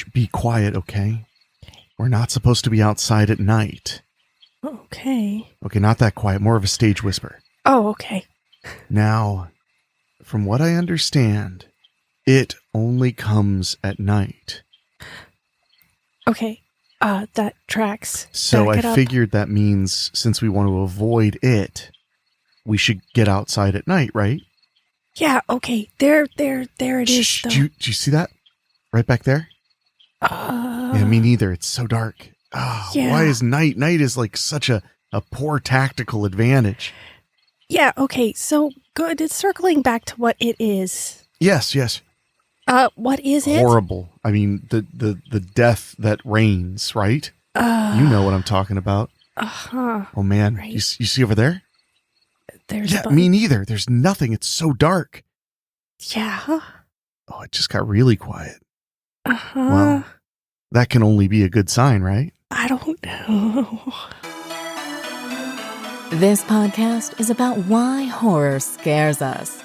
Shh, be quiet, okay? We're not supposed to be outside at night. Okay. Okay, not that quiet, more of a stage whisper. Oh, okay. Now, from what I understand, it only comes at night. Okay. That tracks. So Back I it up. figured that means since we want to avoid it, we should get outside at night, right? Yeah, okay. There it is. Shh, do you see that? Right back there? Yeah, me neither. It's so dark. Oh, Yeah. Why is night? Night is like such a poor tactical advantage. Yeah, okay. So good. It's circling back to what it is. Yes. What is it? Horrible. I mean, the death that reigns, right? You know what I'm talking about. Uh-huh. Oh, man. Right. You see over there? There's Yeah, me neither. There's nothing. It's so dark. Yeah. Oh, it just got really quiet. Uh-huh. Well, that can only be a good sign, right? I don't know. This podcast is about why horror scares us.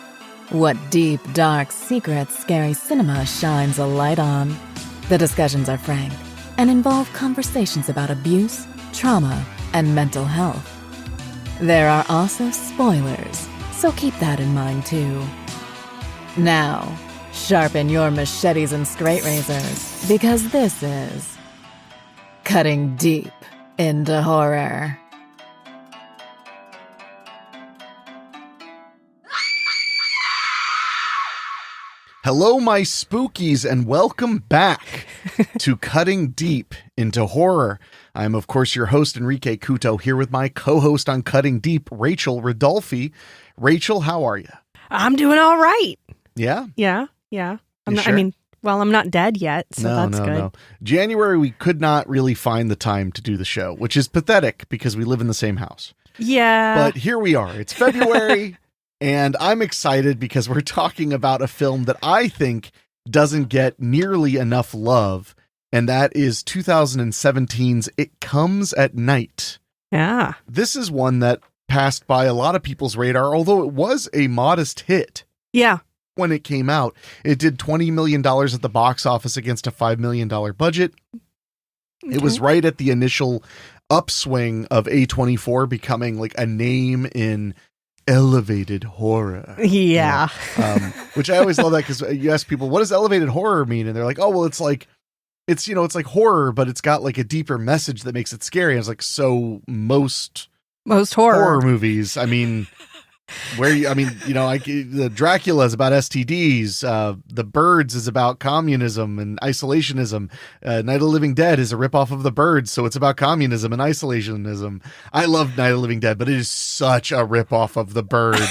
What deep, dark, secret, scary cinema shines a light on. The discussions are frank and involve conversations about abuse, trauma, and mental health. There are also spoilers, so keep that in mind too. Now, sharpen your machetes and straight razors, because this is Cutting Deep into Horror. Hello, my spookies, and welcome back to Cutting Deep into Horror. I'm, of course, your host, Henrique Couto, here with my co-host on Cutting Deep, Rachael Redolfi. Rachael, how are you? I'm doing all right. Yeah? Yeah. I'm not dead yet, so that's good. No. January, we could not really find the time to do the show, which is pathetic because we live in the same house. Yeah. But here we are. It's February, and I'm excited because we're talking about a film that I think doesn't get nearly enough love, and that is 2017's It Comes at Night. Yeah. This is one that passed by a lot of people's radar, although it was a modest hit. Yeah. When it came out, it did $20 million at the box office against a $5 million budget. Okay. It was right at the initial upswing of A24 becoming like a name in elevated horror. Yeah. Which I always love that because you ask people, what does elevated horror mean? And they're like, oh, well, it's like horror, but it's got like a deeper message that makes it scary. And it's like, so most horror movies, I mean, the Dracula is about STDs. The Birds is about communism and isolationism. Night of the Living Dead is a ripoff of The Birds, so it's about communism and isolationism. I love Night of the Living Dead, but it is such a ripoff of The Birds.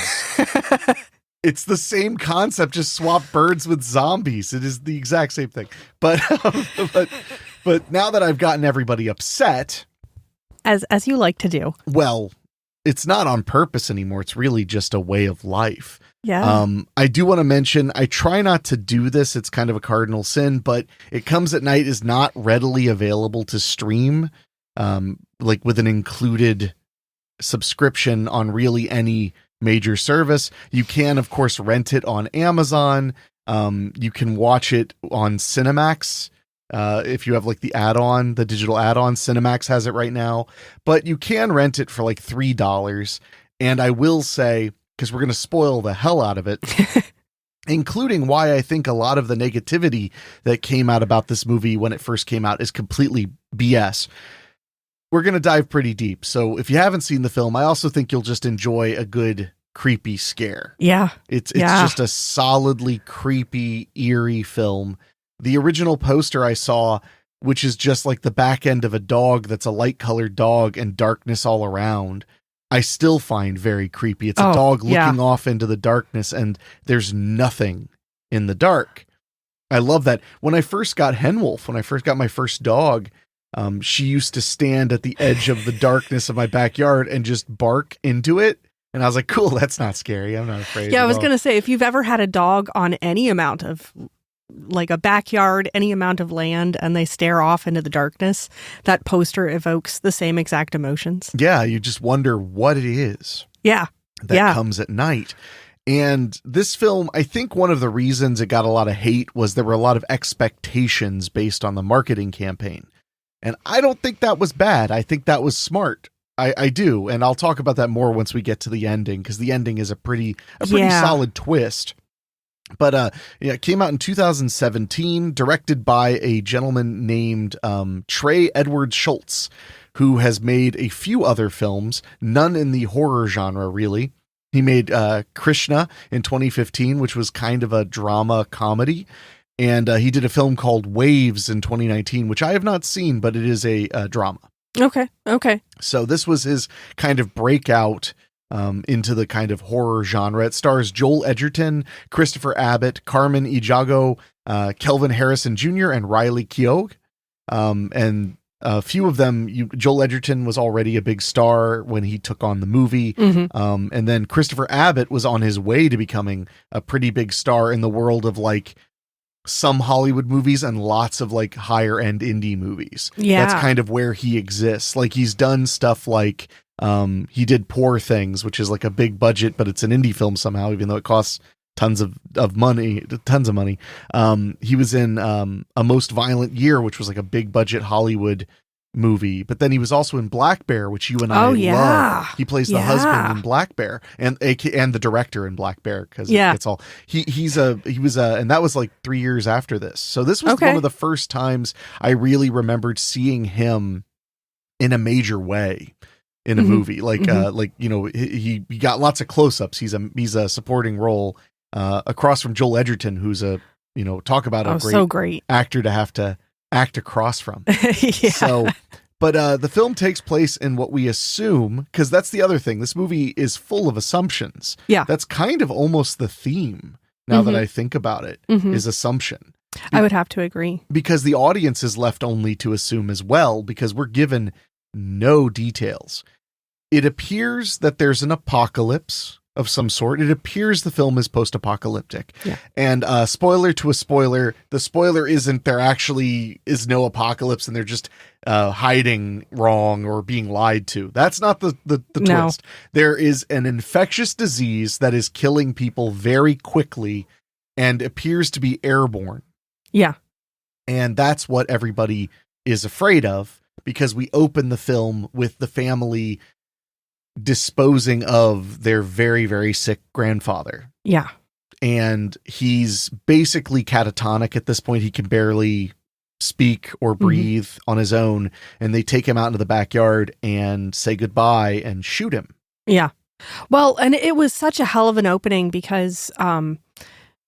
It's the same concept, just swap birds with zombies. It is the exact same thing. But now that I've gotten everybody upset, As you like to do. well, it's not on purpose anymore. It's really just a way of life. Yeah. I do want to mention, I try not to do this. It's kind of a cardinal sin, but It Comes at Night is not readily available to stream, like with an included subscription on really any major service. You can, of course, rent it on Amazon. You can watch it on Cinemax. If you have like the add-on, the digital add-on, Cinemax has it right now, but you can rent it for like $3. And I will say, because we're going to spoil the hell out of it, including why I think a lot of the negativity that came out about this movie when it first came out is completely BS. We're going to dive pretty deep. So if you haven't seen the film, I also think you'll just enjoy a good creepy scare. Yeah. It's just a solidly creepy, eerie film. The original poster I saw, which is just like the back end of a dog that's a light-colored dog and darkness all around, I still find very creepy. It's a dog looking off into the darkness, and there's nothing in the dark. I love that. When I first got Henwolf, when I first got my first dog, she used to stand at the edge of the darkness of my backyard and just bark into it. And I was like, cool, that's not scary. I'm not afraid. Yeah, I was going to say, if you've ever had a dog on any amount of, like a backyard, any amount of land, and they stare off into the darkness, that poster evokes the same exact emotions. Yeah, you just wonder what it is. Yeah. That comes at night. And this film, I think one of the reasons it got a lot of hate was there were a lot of expectations based on the marketing campaign. And I don't think that was bad. I think that was smart. I do. And I'll talk about that more once we get to the ending, because the ending is a pretty solid twist. But it came out in 2017, directed by a gentleman named Trey Edward Schultz, who has made a few other films, none in the horror genre, really. He made Krishna in 2015, which was kind of a drama comedy. And he did a film called Waves in 2019, which I have not seen, but it is a drama. Okay. So this was his kind of breakout into the kind of horror genre. It stars Joel Edgerton, Christopher Abbott, Carmen Ejago, Kelvin Harrison Jr., and Riley Keough. And a few of them, Joel Edgerton was already a big star when he took on the movie. And then Christopher Abbott was on his way to becoming a pretty big star in the world of like some Hollywood movies and lots of like higher end indie movies. Yeah. That's kind of where he exists. Like he's done stuff like he did Poor Things, which is like a big budget, but it's an indie film somehow, even though it costs tons of money. He was in A Most Violent Year, which was like a big budget Hollywood movie, but then he was also in Black Bear, which you and I love. He plays the husband in Black Bear and the director in Black Bear, because it's all he was and that was like 3 years after this. So this was one of the first times I really remembered seeing him in a major way in a movie. Like he got lots of close-ups. He's a supporting role across from Joel Edgerton, who's talk about a great actor to have to act across from. So, but the film takes place in what we assume, because that's the other thing. This movie is full of assumptions. Yeah. That's kind of almost the theme, now that I think about it, is assumption. I would have to agree. Because the audience is left only to assume as well, because we're given no details. It appears that there's an apocalypse of some sort. It appears the film is post-apocalyptic. Yeah. And spoiler to a spoiler, the spoiler isn't there actually is no apocalypse and they're just hiding wrong or being lied to. That's not the twist. There is an infectious disease that is killing people very quickly and appears to be airborne. Yeah. And that's what everybody is afraid of, because we open the film with the family disposing of their very, very sick grandfather. Yeah. And he's basically catatonic at this point. He can barely speak or breathe on his own. And they take him out into the backyard and say goodbye and shoot him. Yeah. Well, and it was such a hell of an opening, because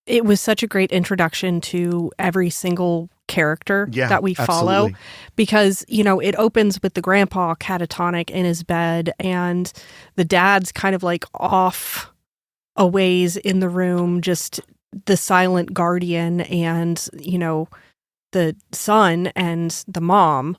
it was such a great introduction to every single character that we follow. Absolutely. Because, it opens with the grandpa catatonic in his bed, and the dad's kind of like off a ways in the room, just the silent guardian, and, the son and the mom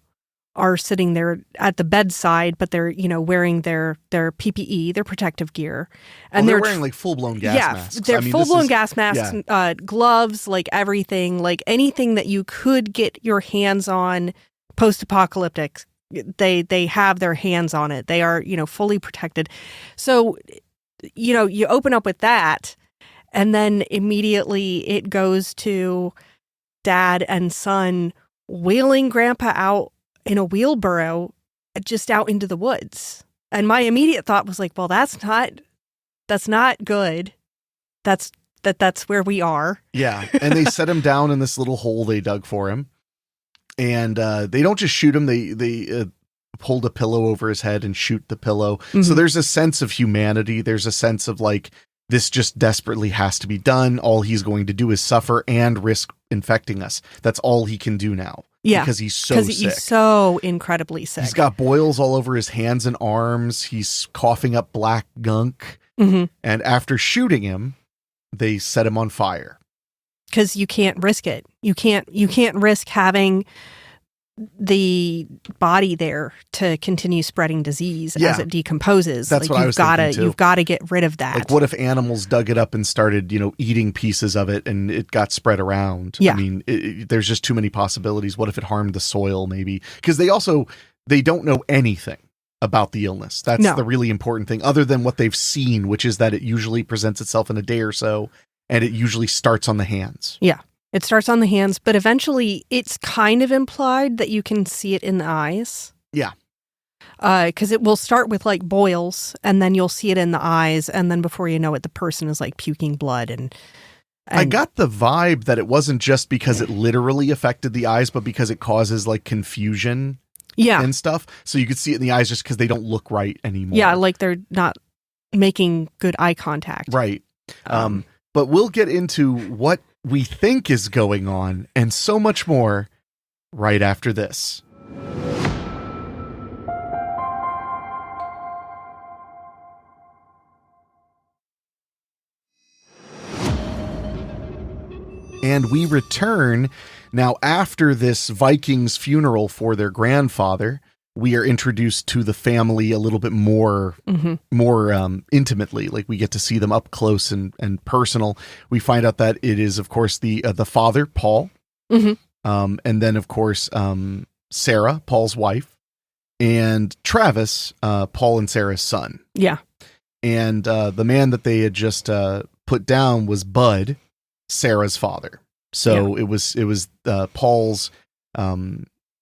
are sitting there at the bedside, but they're, wearing their PPE, their protective gear. And they're wearing like full-blown gas masks. They're full-blown gas masks, gloves, like everything, like anything that you could get your hands on post-apocalyptic. They have their hands on it. They are, fully protected. So, you open up with that, and then immediately it goes to dad and son wheeling grandpa out in a wheelbarrow just out into the woods. And my immediate thought was like, well, that's not good. That's where we are. Yeah. And they set him down in this little hole they dug for him. And they don't just shoot him. They hold a pillow over his head and shoot the pillow. So there's a sense of humanity. There's a sense of like, this just desperately has to be done. All he's going to do is suffer and risk infecting us. That's all he can do now. Yeah. Because he's so sick. Because he's so incredibly sick. He's got boils all over his hands and arms. He's coughing up black gunk. And after shooting him, they set him on fire. Because you can't risk it. You can't risk having the body there to continue spreading disease as it decomposes. That's what I was thinking too. You've got to get rid of that. Like, what if animals dug it up and started, eating pieces of it and it got spread around? Yeah. I mean, there's just too many possibilities. What if it harmed the soil maybe? Because they don't know anything. about the illness. That's the really important thing, other than what they've seen, which is that it usually presents itself in a day or so, and it usually starts on the hands. Yeah, it starts on the hands, but eventually it's kind of implied that you can see it in the eyes. Yeah. Because it will start with like boils, and then you'll see it in the eyes, and then before you know it, the person is like puking blood. And I got the vibe that it wasn't just because it literally affected the eyes, but because it causes like confusion. Yeah. And stuff. So you could see it in the eyes just because they don't look right anymore. Yeah, like they're not making good eye contact. Right. But we'll get into what we think is going on and so much more right after this. And we return now after this Vikings funeral for their grandfather. We are introduced to the family a little bit more intimately. Like we get to see them up close and personal. We find out that it is, of course, the father, Paul, and then, of course, Sarah, Paul's wife, and Travis, Paul and Sarah's son. Yeah. And the man that they had just put down was Bud, Sarah's father. So it was Paul's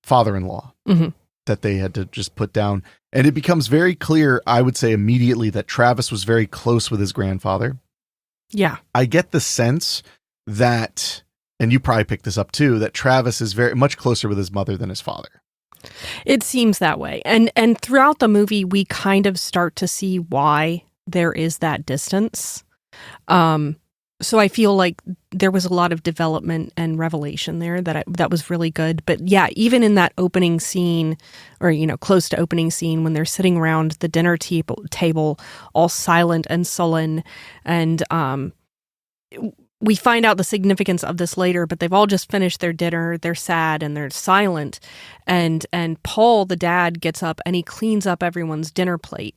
father-in-law that they had to just put down. And it becomes very clear, I would say immediately, that Travis was very close with his grandfather. Yeah. I get the sense that, and you probably picked this up too, that Travis is very much closer with his mother than his father. It seems that way. And throughout the movie, we kind of start to see why there is that distance. So I feel like there was a lot of development and revelation there that was really good. But yeah, even in that opening scene, or, close to opening scene, when they're sitting around the dinner table, all silent and sullen, and we find out the significance of this later, but they've all just finished their dinner, they're sad and they're silent, and Paul, the dad, gets up and he cleans up everyone's dinner plate.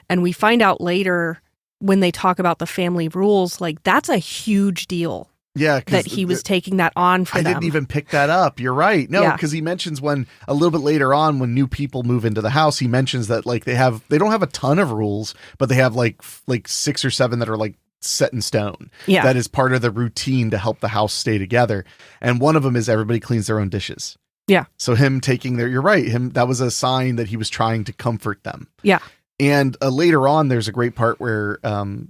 And we find out later, when they talk about the family rules, like that's a huge deal. Yeah. That he was taking that on for them. I didn't even pick that up. You're right. No, because he mentions when a little bit later on, when new people move into the house, he mentions that like they don't have a ton of rules, but they have like 6 or 7 that are like set in stone. Yeah. That is part of the routine to help the house stay together. And one of them is everybody cleans their own dishes. Yeah. So him taking you're right. That was a sign that he was trying to comfort them. Yeah. And later on, there's a great part where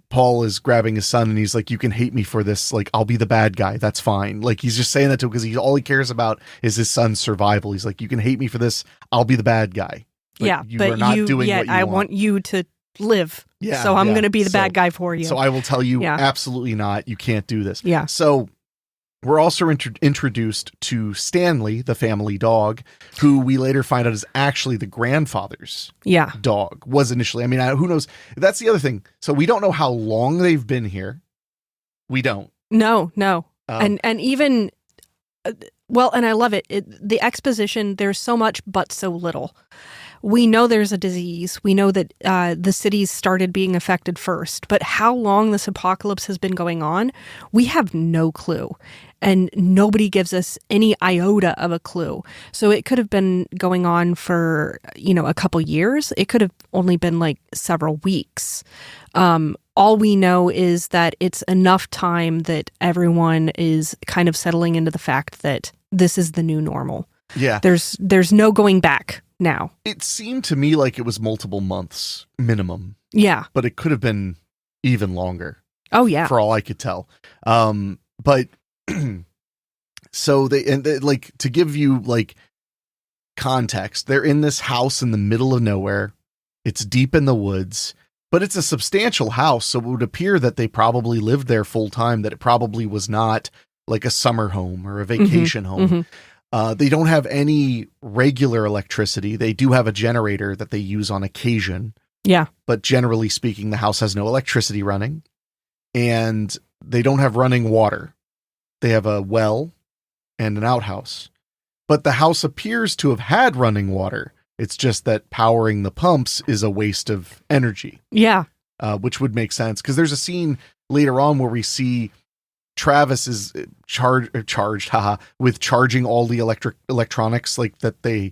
Paul is grabbing his son and he's like, you can hate me for this. Like, I'll be the bad guy. That's fine. Like, he's just saying that to him because all he cares about is his son's survival. He's like, you can hate me for this. I'll be the bad guy. Like, yeah. you are not doing what you I want you to live. Yeah. So I'm going to be the bad guy for you. So I will tell you, absolutely not. You can't do this. Yeah. So we're also introduced to Stanley, the family dog, who we later find out is actually the grandfather's dog. Was initially. I mean, who knows? That's the other thing. So we don't know how long they've been here. We don't. No. And even, and I love it. The exposition, there's so much but so little. We know there's a disease. We know that the cities started being affected first. But how long this apocalypse has been going on, we have no clue. And nobody gives us any iota of a clue. So it could have been going on for, a couple years. It could have only been like several weeks. All we know is that it's enough time that everyone is kind of settling into the fact that this is the new normal. Yeah. There's no going back now. It seemed to me like it was multiple months minimum. Yeah. But it could have been even longer. Oh, yeah. For all I could tell. But so like, to give you like context, they're in this house in the middle of nowhere. It's deep in the woods, but it's a substantial house. So it would appear that they probably lived there full time, that it probably was not like a summer home or a vacation home. They don't have any regular electricity. They do have a generator that they use on occasion. Yeah. But generally speaking, the house has no electricity running, and they don't have running water. They have a well and an outhouse, but the house appears to have had running water. It's just that powering the pumps is a waste of energy. Yeah. Which would make sense, because there's a scene later on where we see Travis is charged with charging all the electronics like that they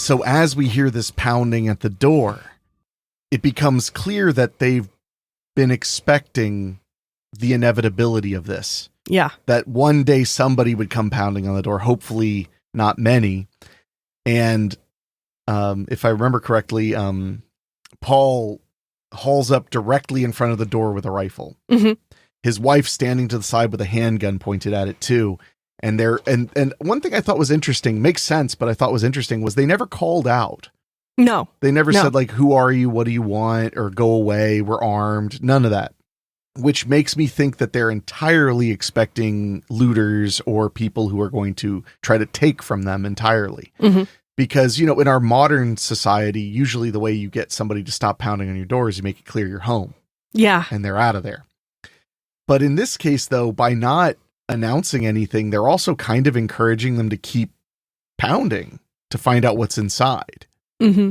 So as we hear this pounding at the door, it becomes clear that they've been expecting the inevitability of this. Yeah. That one day somebody would come pounding on the door, hopefully not many. And if I remember correctly, Paul hauls up directly in front of the door with a rifle. Mm-hmm. His wife standing to the side with a handgun pointed at it too. And one thing I thought was interesting, makes sense, but I thought was interesting was they never called out. No. They never said like, who are you? What do you want? Or go away. We're armed. None of that. Which makes me think that they're entirely expecting looters or people who are going to try to take from them entirely. Mm-hmm. Because, in our modern society, usually the way you get somebody to stop pounding on your door is you make it clear you're home. Yeah. And they're out of there. But in this case, though, by not announcing anything, they're also kind of encouraging them to keep pounding to find out what's inside. Mm-hmm.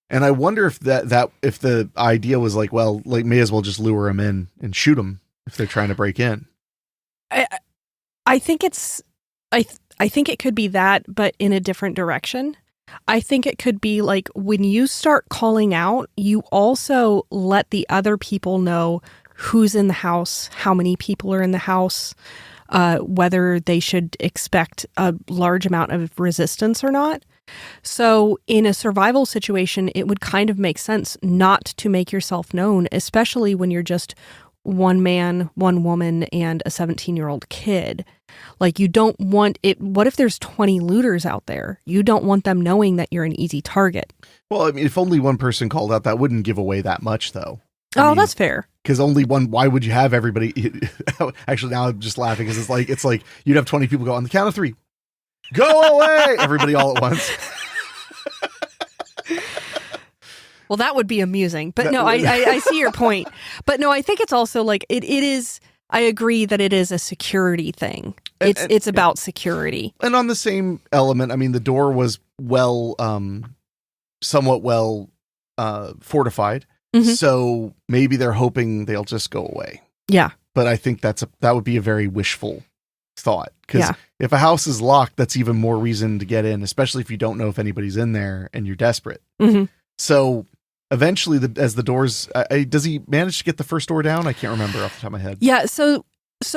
And I wonder if if the idea was like, well, like may as well just lure them in and shoot them if they're trying to break in. I think I think it could be that, but in a different direction. I think it could be like when you start calling out, you also let the other people know who's in the house, how many people are in the house, whether they should expect a large amount of resistance or not. So in a survival situation, it would kind of make sense not to make yourself known, especially when you're just one man, one woman, and a 17-year-old kid. Like you don't want it. What if there's 20 looters out there? You don't want them knowing that you're an easy target. Well, I mean, if only one person called out, that wouldn't give away that much, though. I mean, that's fair. Because only one. Why would you have everybody? Actually, now I'm just laughing because it's like you'd have 20 people go on the count of 3. Go away, everybody all at once. Well, that would be amusing. But no, I see your point. But no, I think it's also like it is. I agree that it is a security thing. It's about security. And on the same element, I mean, the door was somewhat well fortified. Mm-hmm. So maybe they're hoping they'll just go away. Yeah. But I think that would be a very wishful thought. Because if a house is locked, that's even more reason to get in, especially if you don't know if anybody's in there and you're desperate. Mm-hmm. So eventually, as the doors, does he manage to get the first door down? I can't remember off the top of my head. Yeah. So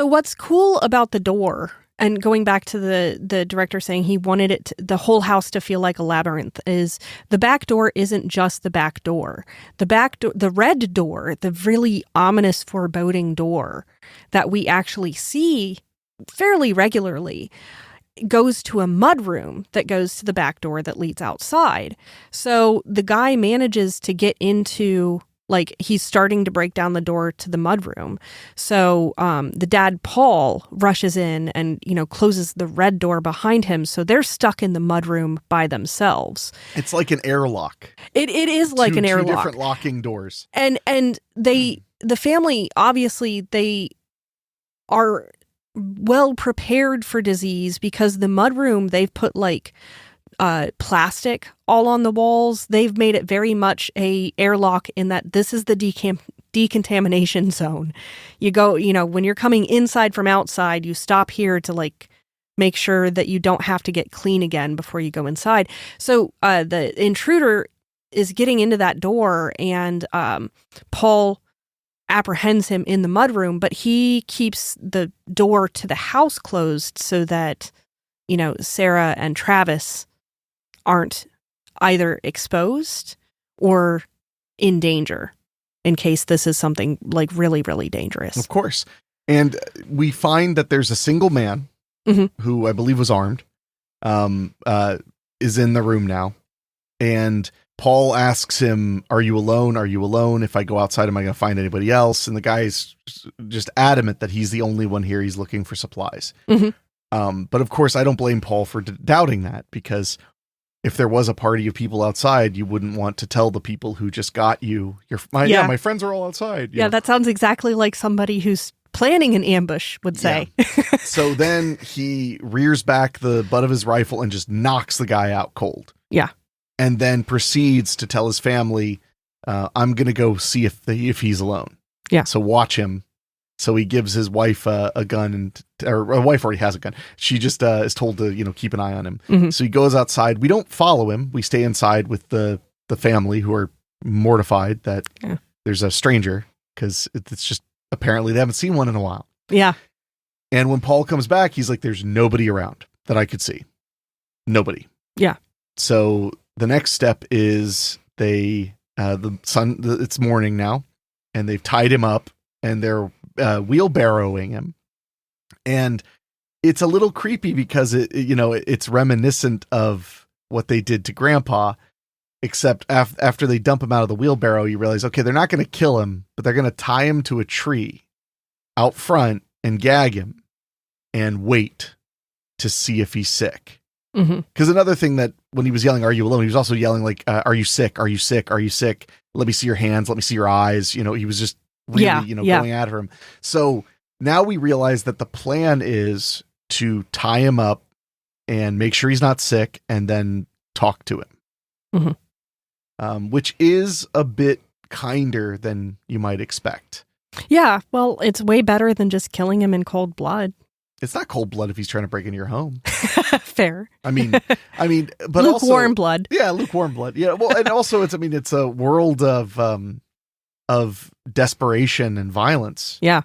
what's cool about the door, and going back to the director saying he wanted the whole house to feel like a labyrinth, is the back door isn't just the back door. The back door, the red door, the really ominous, foreboding door that we actually see fairly regularly, goes to a mudroom that goes to the back door that leads outside. So the guy manages to get into, like, he's starting to break down the door to the mudroom. So the dad, Paul, rushes in and, closes the red door behind him. So they're stuck in the mudroom by themselves. It's like an airlock. It is like an airlock. 2 different locking doors. And the family, obviously, they are well prepared for disease because the mudroom, they've put like plastic all on the walls. They've made it very much a airlock in that this is the decontamination zone. You go, when you're coming inside from outside, you stop here to like make sure that you don't have to get clean again before you go inside. So the intruder is getting into that door, and Paul apprehends him in the mudroom, but he keeps the door to the house closed so that, Sarah and Travis aren't either exposed or in danger in case this is something like really, really dangerous. Of course. And we find that there's a single man who I believe was armed, is in the room now. And Paul asks him, are you alone? Are you alone? If I go outside, am I going to find anybody else? And the guy's just adamant that he's the only one here. He's looking for supplies. Mm-hmm. But of course, I don't blame Paul for doubting that, because if there was a party of people outside, you wouldn't want to tell the people who just got you, my friends are all outside. Yeah, that sounds exactly like somebody who's planning an ambush would say. Yeah. So then he rears back the butt of his rifle and just knocks the guy out cold. Yeah. And then proceeds to tell his family, I'm going to go see if he's alone. Yeah. So watch him. So he gives his wife a gun, or a wife already has a gun. She just is told to, keep an eye on him. Mm-hmm. So he goes outside. We don't follow him. We stay inside with the family, who are mortified that there's a stranger, because it's just apparently they haven't seen one in a while. Yeah. And when Paul comes back, he's like, there's nobody around that I could see. Nobody. Yeah. So the next step is it's morning now, and they've tied him up, and they're wheelbarrowing him. And it's a little creepy because it's reminiscent of what they did to Grandpa, except after they dump him out of the wheelbarrow, you realize, okay, they're not going to kill him, but they're going to tie him to a tree out front and gag him and wait to see if he's sick. Because another thing, that when he was yelling, "Are you alone?" he was also yelling like, "Are you sick? Are you sick? Are you sick? Let me see your hands. Let me see your eyes." He was just really, going at him. So now we realize that the plan is to tie him up and make sure he's not sick, and then talk to him. Which is a bit kinder than you might expect. Yeah, well, it's way better than just killing him in cold blood. It's not cold blood if he's trying to break into your home. Fair. I mean, but lukewarm blood. Yeah, lukewarm blood. Yeah, well, and also it's a world of desperation and violence. Yeah.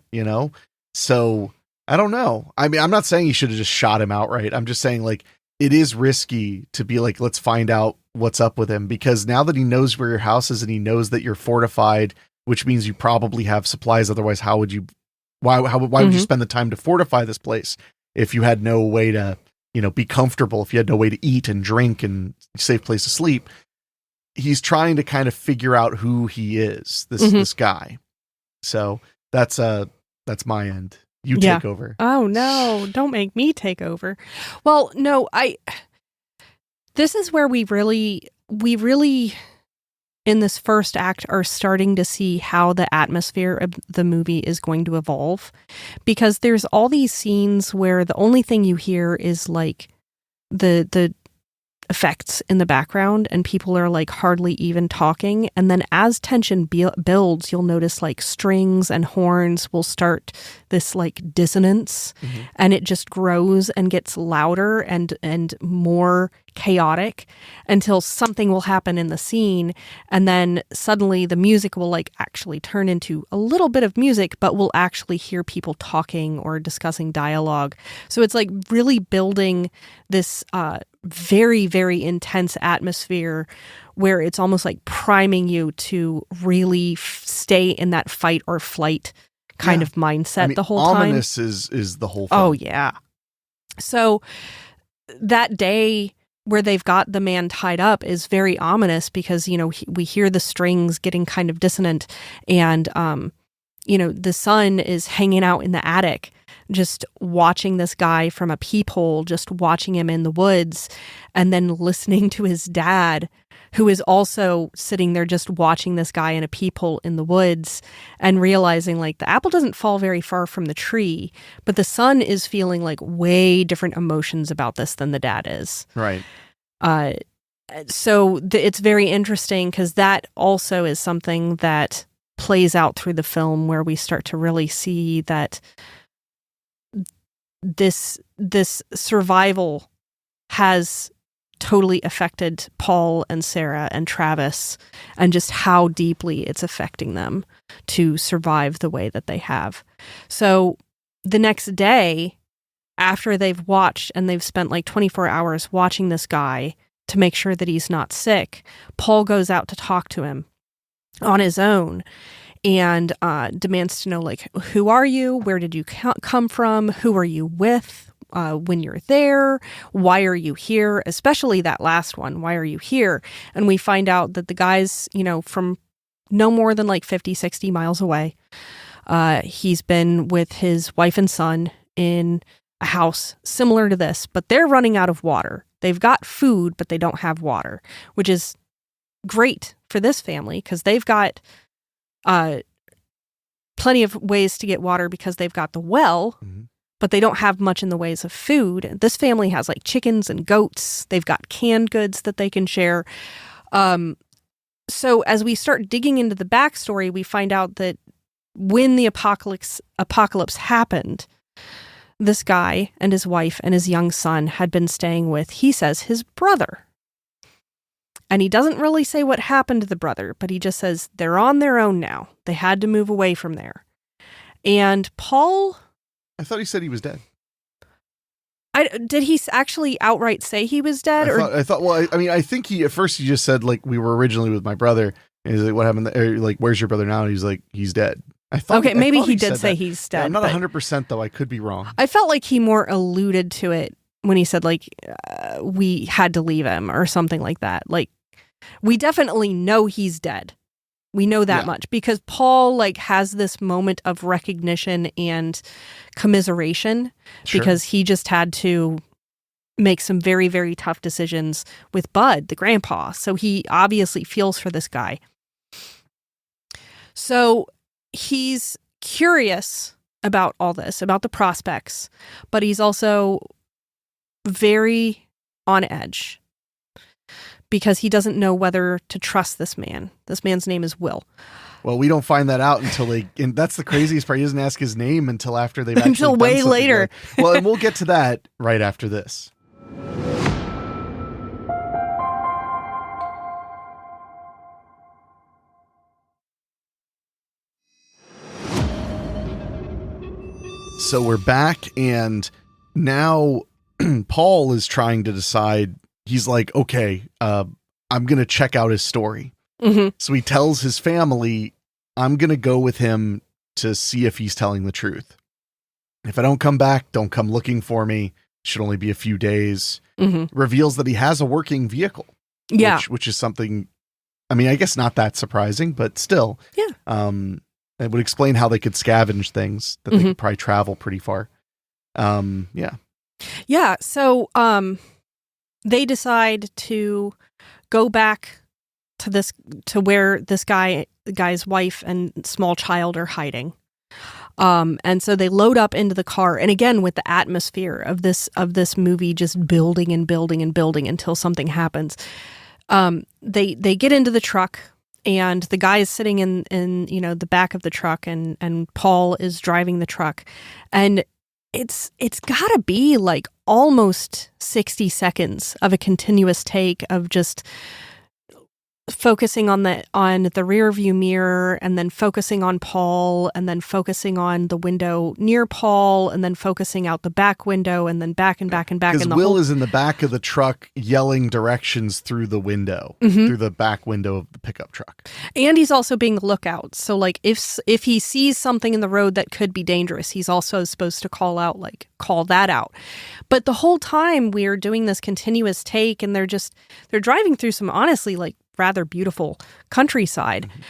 So I don't know. I mean, I'm not saying you should have just shot him outright. I'm just saying, like, it is risky to be like, let's find out what's up with him, because now that he knows where your house is and he knows that you're fortified, which means you probably have supplies. Otherwise, why would you spend the time to fortify this place if you had no way to, be comfortable, if you had no way to eat and drink and safe place to sleep? He's trying to kind of figure out who he is, this guy. So that's my end. You take over. Oh no, don't make me take over. Well, no, this is where we really in this first act are starting to see how the atmosphere of the movie is going to evolve, because there's all these scenes where the only thing you hear is like the effects in the background, and people are like hardly even talking. And then as tension builds, you'll notice like strings and horns will start this like dissonance, and it just grows and gets louder and more chaotic until something will happen in the scene, and then suddenly the music will like actually turn into a little bit of music, but we'll actually hear people talking or discussing dialogue. So it's like really building this very, very intense atmosphere where it's almost like priming you to really stay in that fight or flight kind of mindset the whole time. Ominous is the whole thing. Oh yeah. So that day where they've got the man tied up is very ominous, because, we hear the strings getting kind of dissonant, and, the son is hanging out in the attic, just watching this guy from a peephole, just watching him in the woods, and then listening to his dad, who is also sitting there just watching this guy in a peephole in the woods, and realizing like the apple doesn't fall very far from the tree, but the son is feeling like way different emotions about this than the dad is. Right. So it's very interesting, because that also is something that plays out through the film, where we start to really see that this survival has totally affected Paul and Sarah and Travis, and just how deeply it's affecting them to survive the way that they have. So the next day, after they've watched and they've spent like 24 hours watching this guy to make sure that he's not sick, Paul goes out to talk to him on his own and demands to know, like, who are you? Where did you come from? Who are you with when you're there? Why are you here? Especially that last one. Why are you here? And we find out that the guy's, from no more than like 50, 60 miles away. He's been with his wife and son in a house similar to this, but they're running out of water. They've got food, but they don't have water, which is great for this family, because they've got plenty of ways to get water because they've got the well, but they don't have much in the ways of food. This family has like chickens and goats. They've got canned goods that they can share. So as we start digging into the backstory, we find out that when the apocalypse happened, this guy and his wife and his young son had been staying with, he says, his brother. And he doesn't really say what happened to the brother, but he just says they're on their own now. They had to move away from there. And Paul... I thought he said he was dead. Did he actually outright say he was dead? I thought, well, I mean, I think at first he just said, like, we were originally with my brother. And he's like, what happened? Like, where's your brother now? And he's like, he's dead. Maybe he did say he's dead. I'm not 100% though. I could be wrong. I felt like he more alluded to it when he said, like, we had to leave him or something like that. Like, we definitely know he's dead. We know that much because Paul, like, has this moment of recognition and commiseration because he just had to make some very, very tough decisions with Bud, the grandpa. So he obviously feels for this guy. So he's curious about all this, about the prospects, but he's also very on edge because he doesn't know whether to trust this man. This man's name is Will. Well, we don't find that out until and that's the craziest part. He doesn't ask his name until after they've actually until way later. Well, and we'll get to that right after this. So we're back, and now Paul is trying to decide. He's like, okay, I'm going to check out his story. Mm-hmm. So he tells his family, I'm going to go with him to see if he's telling the truth. If I don't come back, don't come looking for me. Should only be a few days. Mm-hmm. Reveals that he has a working vehicle. Yeah. Which is something, I mean, I guess not that surprising, but still. Yeah. It would explain how they could scavenge things, that they could probably travel pretty far. Yeah. Yeah. So they decide to go back to where this guy's wife and small child are hiding. And so they load up into the car, and again with the atmosphere of this movie just building and building and building until something happens. They get into the truck, and the guy is sitting in the back of the truck, and Paul is driving the truck, and it's gotta be like almost 60 seconds of a continuous take of just focusing on the rear view mirror, and then focusing on Paul, and then focusing on the window near Paul, and then focusing out the back window, and then back and back and back. Because Will is in the back of the truck yelling directions through the window, through the back window of the pickup truck. And he's also being the lookout. So like if he sees something in the road that could be dangerous, he's also supposed to call that out. But the whole time we're doing this continuous take, and they're driving through some honestly like rather beautiful countryside. Mm-hmm.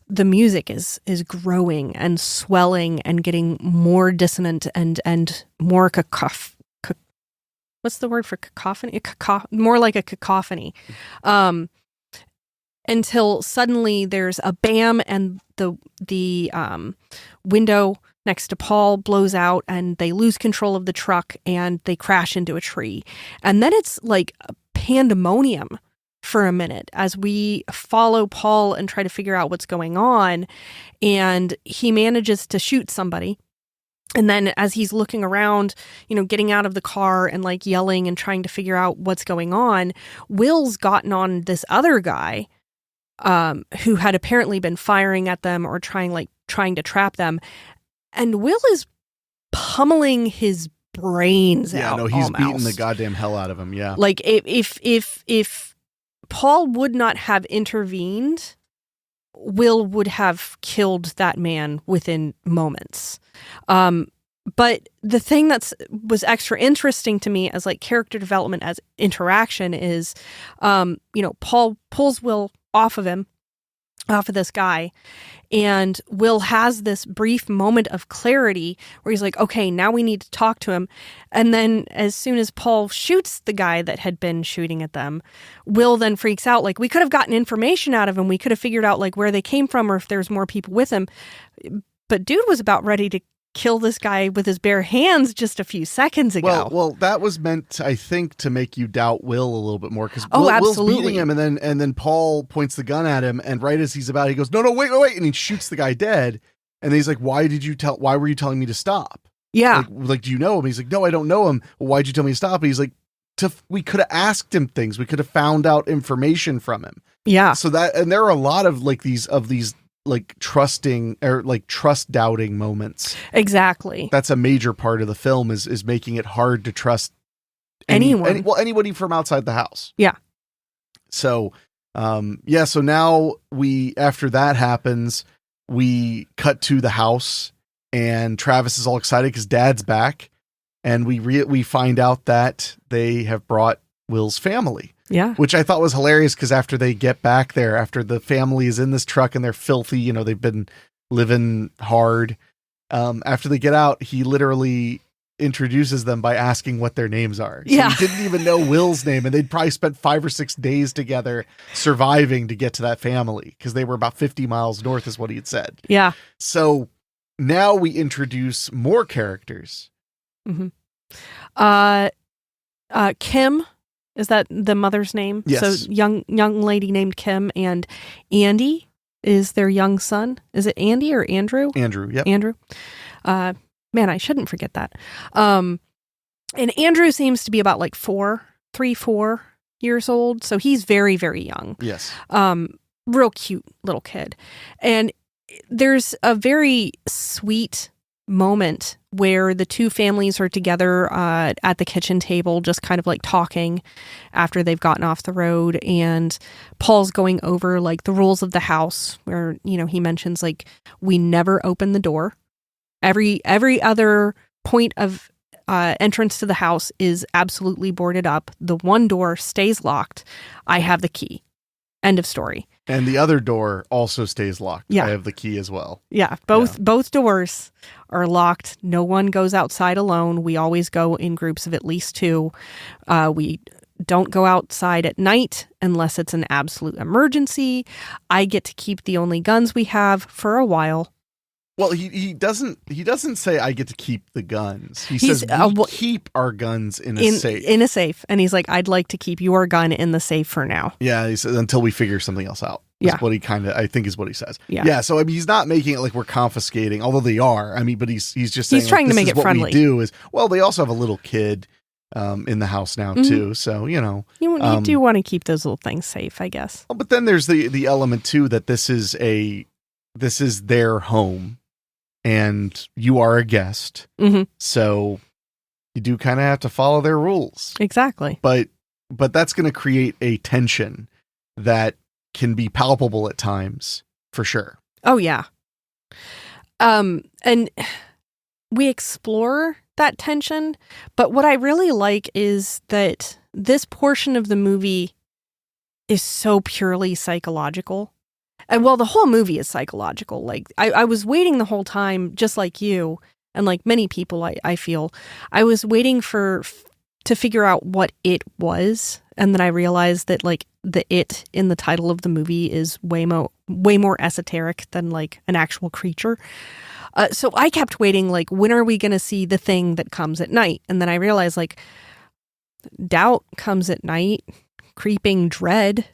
The music is growing and swelling and getting more dissonant and more what's the word for cacophony? More like a cacophony. Until suddenly there's a bam, and the window next to Paul blows out, and they lose control of the truck and they crash into a tree. And then it's like a pandemonium for a minute as we follow Paul and try to figure out what's going on. And he manages to shoot somebody. And then as he's looking around, getting out of the car and like yelling and trying to figure out what's going on, Will's gotten on this other guy who had apparently been firing at them or trying to trap them. And Will is pummeling his brains out. Yeah, no, he's beating the goddamn hell out of him. Yeah. Like if Paul would not have intervened, Will would have killed that man within moments. But the thing was extra interesting to me as like character development, as interaction is, Paul pulls Will off of this guy, and Will has this brief moment of clarity where he's like, okay, now we need to talk to him. And then as soon as Paul shoots the guy that had been shooting at them, Will then freaks out. Like, we could have gotten information out of him. We could have figured out like where they came from or if there's more people with him. But dude was about ready to kill this guy with his bare hands just a few seconds ago. Well, that was meant, I think, to make you doubt Will a little bit more, because Will's beating him, and then Paul points the gun at him, and right as he's about, he goes, no, wait, and he shoots the guy dead. And he's like, why were you telling me to stop? Yeah. Like, do you know him? He's like, no, I don't know him. Well, why'd you tell me to stop? And he's like, we could have asked him things. We could have found out information from him. Yeah. So and there are a lot of these like trusting or like trust doubting moments. Exactly. That's a major part of the film is making it hard to trust anybody from outside the house. Yeah. So, so now after that happens, we cut to the house and Travis is all excited because Dad's back. And we find out that they have brought Will's family. Yeah. Which I thought was hilarious because after they get back there, after the family is in this truck and they're filthy, they've been living hard. After they get out, he literally introduces them by asking what their names are. So he didn't even know Will's name, and they'd probably spent 5 or 6 days together surviving to get to that family because they were about 50 miles north is what he had said. Yeah. So now we introduce more characters. Mm-hmm. Kim, is that the mother's name? Yes. So young lady named Kim, and Andy is their young son. Is it Andy or Andrew? Andrew, yep. Andrew. Man, I shouldn't forget that. And Andrew seems to be about like 4 years old. So he's very, very young. Yes. Real cute little kid. And there's a very sweet moment where the two families are together at the kitchen table, just kind of like talking after they've gotten off the road. And Paul's going over like the rules of the house where, he mentions like, we never open the door. Every other point of entrance to the house is absolutely boarded up. The one door stays locked. I have the key. End of story. And the other door also stays locked. Yeah. I have the key as well. Yeah. Both doors are locked. No one goes outside alone. We always go in groups of at least 2. We don't go outside at night unless it's an absolute emergency. I get to keep the only guns we have for a while. Well, he doesn't say I get to keep the guns. He says we keep our guns in a safe. In a safe. And he's like, I'd like to keep your gun in the safe for now. Yeah, he says until we figure something else out. That's what he I think is what he says. Yeah. So he's not making it like we're confiscating, although they are. But he's just saying he's trying to make it friendly. What we do is, they also have a little kid in the house now too. So, you do want to keep those little things safe, I guess. But then there's the element too that this is their home. And you are a guest. Mm-hmm. So you do kind of have to follow their rules. Exactly. But that's going to create a tension that can be palpable at times, for sure. Oh, yeah. And we explore that tension. But what I really like is that this portion of the movie is so purely psychological. And the whole movie is psychological. Like I was waiting the whole time, just like you, and like many people, I feel, I was waiting to figure out what it was, and then I realized that like the "it" in the title of the movie is way more esoteric than like an actual creature. So I kept waiting, like, when are we going to see the thing that comes at night? And then I realized like doubt comes at night, creeping dread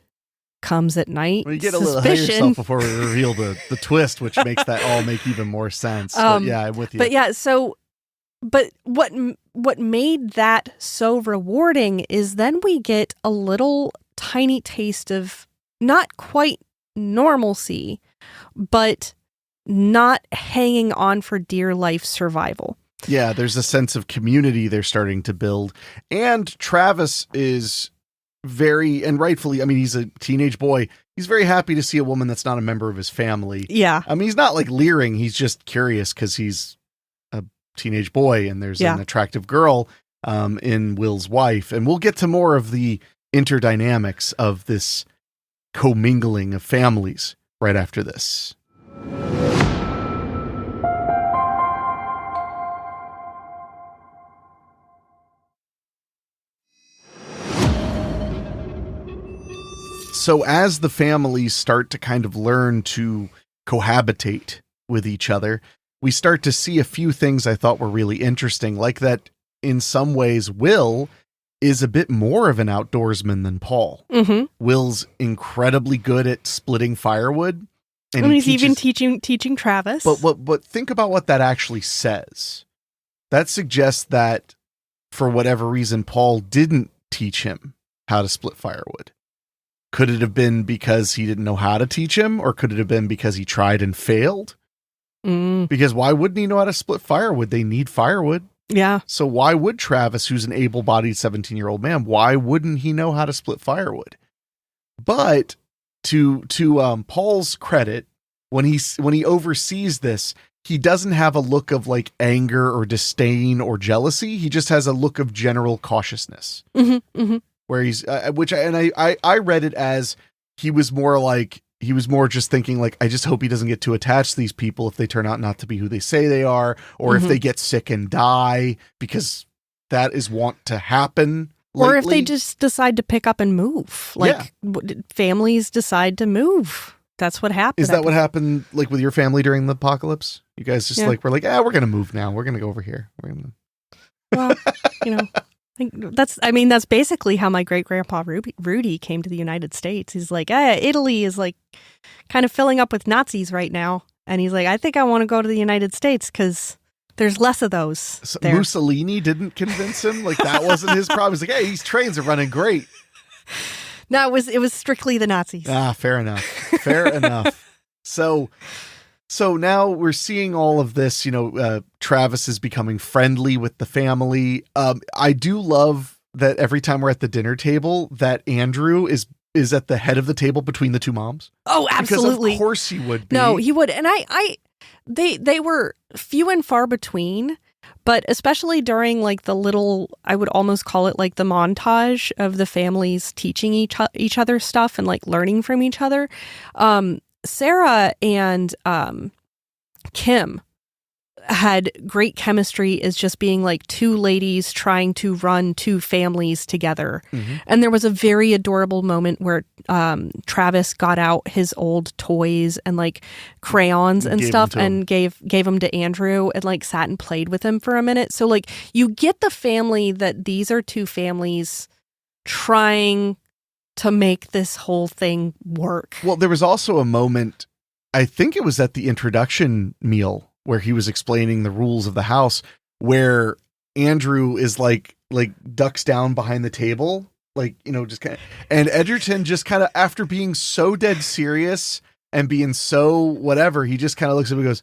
comes at night. Well, you get a little ahead of yourself before we reveal the twist, which makes that all make even more sense. But yeah, I'm with you. But yeah, but what made that so rewarding is then we get a little tiny taste of not quite normalcy, but not hanging on for dear life survival. Yeah, there's a sense of community they're starting to build. And Travis is very, and rightfully, he's a teenage boy. He's very happy to see a woman that's not a member of his family. Yeah. He's not like leering. He's just curious because he's a teenage boy and there's an attractive girl in Will's wife. And we'll get to more of the interdynamics of this commingling of families right after this. So as the families start to kind of learn to cohabitate with each other, we start to see a few things I thought were really interesting, like that in some ways Will is a bit more of an outdoorsman than Paul. Mm-hmm. Will's incredibly good at splitting firewood. And he's even teaching Travis. But think about what that actually says. That suggests that for whatever reason, Paul didn't teach him how to split firewood. Could it have been because he didn't know how to teach him, or could it have been because he tried and failed? Because why wouldn't he know how to split firewood? They need firewood. Yeah. So why would Travis, who's an able-bodied 17-year-old man, why wouldn't he know how to split firewood? But to Paul's credit, when he oversees this, he doesn't have a look of like anger or disdain or jealousy. He just has a look of general cautiousness. Where he's I read it as he was more just thinking like, I just hope he doesn't get too attached to these people if they turn out not to be who they say they are, or if they get sick and die, because that is wont to happen lately. Or if they just decide to pick up and move, like families decide to move. That's what happened. Is that what happened like with your family during the apocalypse? You guys just like, we're like, we're going to move now. We're going to go over here. Well, that's basically how my great grandpa Rudy came to the United States. He's like, Italy is like kind of filling up with Nazis right now. And he's like, I think I want to go to the United States because there's less of those. So Mussolini didn't convince him? Like that wasn't his problem. He's like, hey, these trains are running great. No, it was strictly the Nazis. Fair enough. Fair enough. So now we're seeing all of this, Travis is becoming friendly with the family. I do love that every time we're at the dinner table that Andrew is at the head of the table between the two moms. Oh, absolutely. Because of course he would be. No, he would. And they were few and far between, but especially during like the little, I would almost call it like the montage of the families teaching each other stuff and like learning from each other. Sarah and Kim had great chemistry as just being like two ladies trying to run two families together. And there was a very adorable moment where Travis got out his old toys and like crayons and stuff and gave them to Andrew and like sat and played with him for a minute. So like you get the family that these are two families trying to make this whole thing work. Well, there was also a moment, I think it was at the introduction meal, where he was explaining the rules of the house, where Andrew is like ducks down behind the table, like, just kind of, and Edgerton just kind of, after being so dead serious and being so whatever, he just kind of looks at him and goes,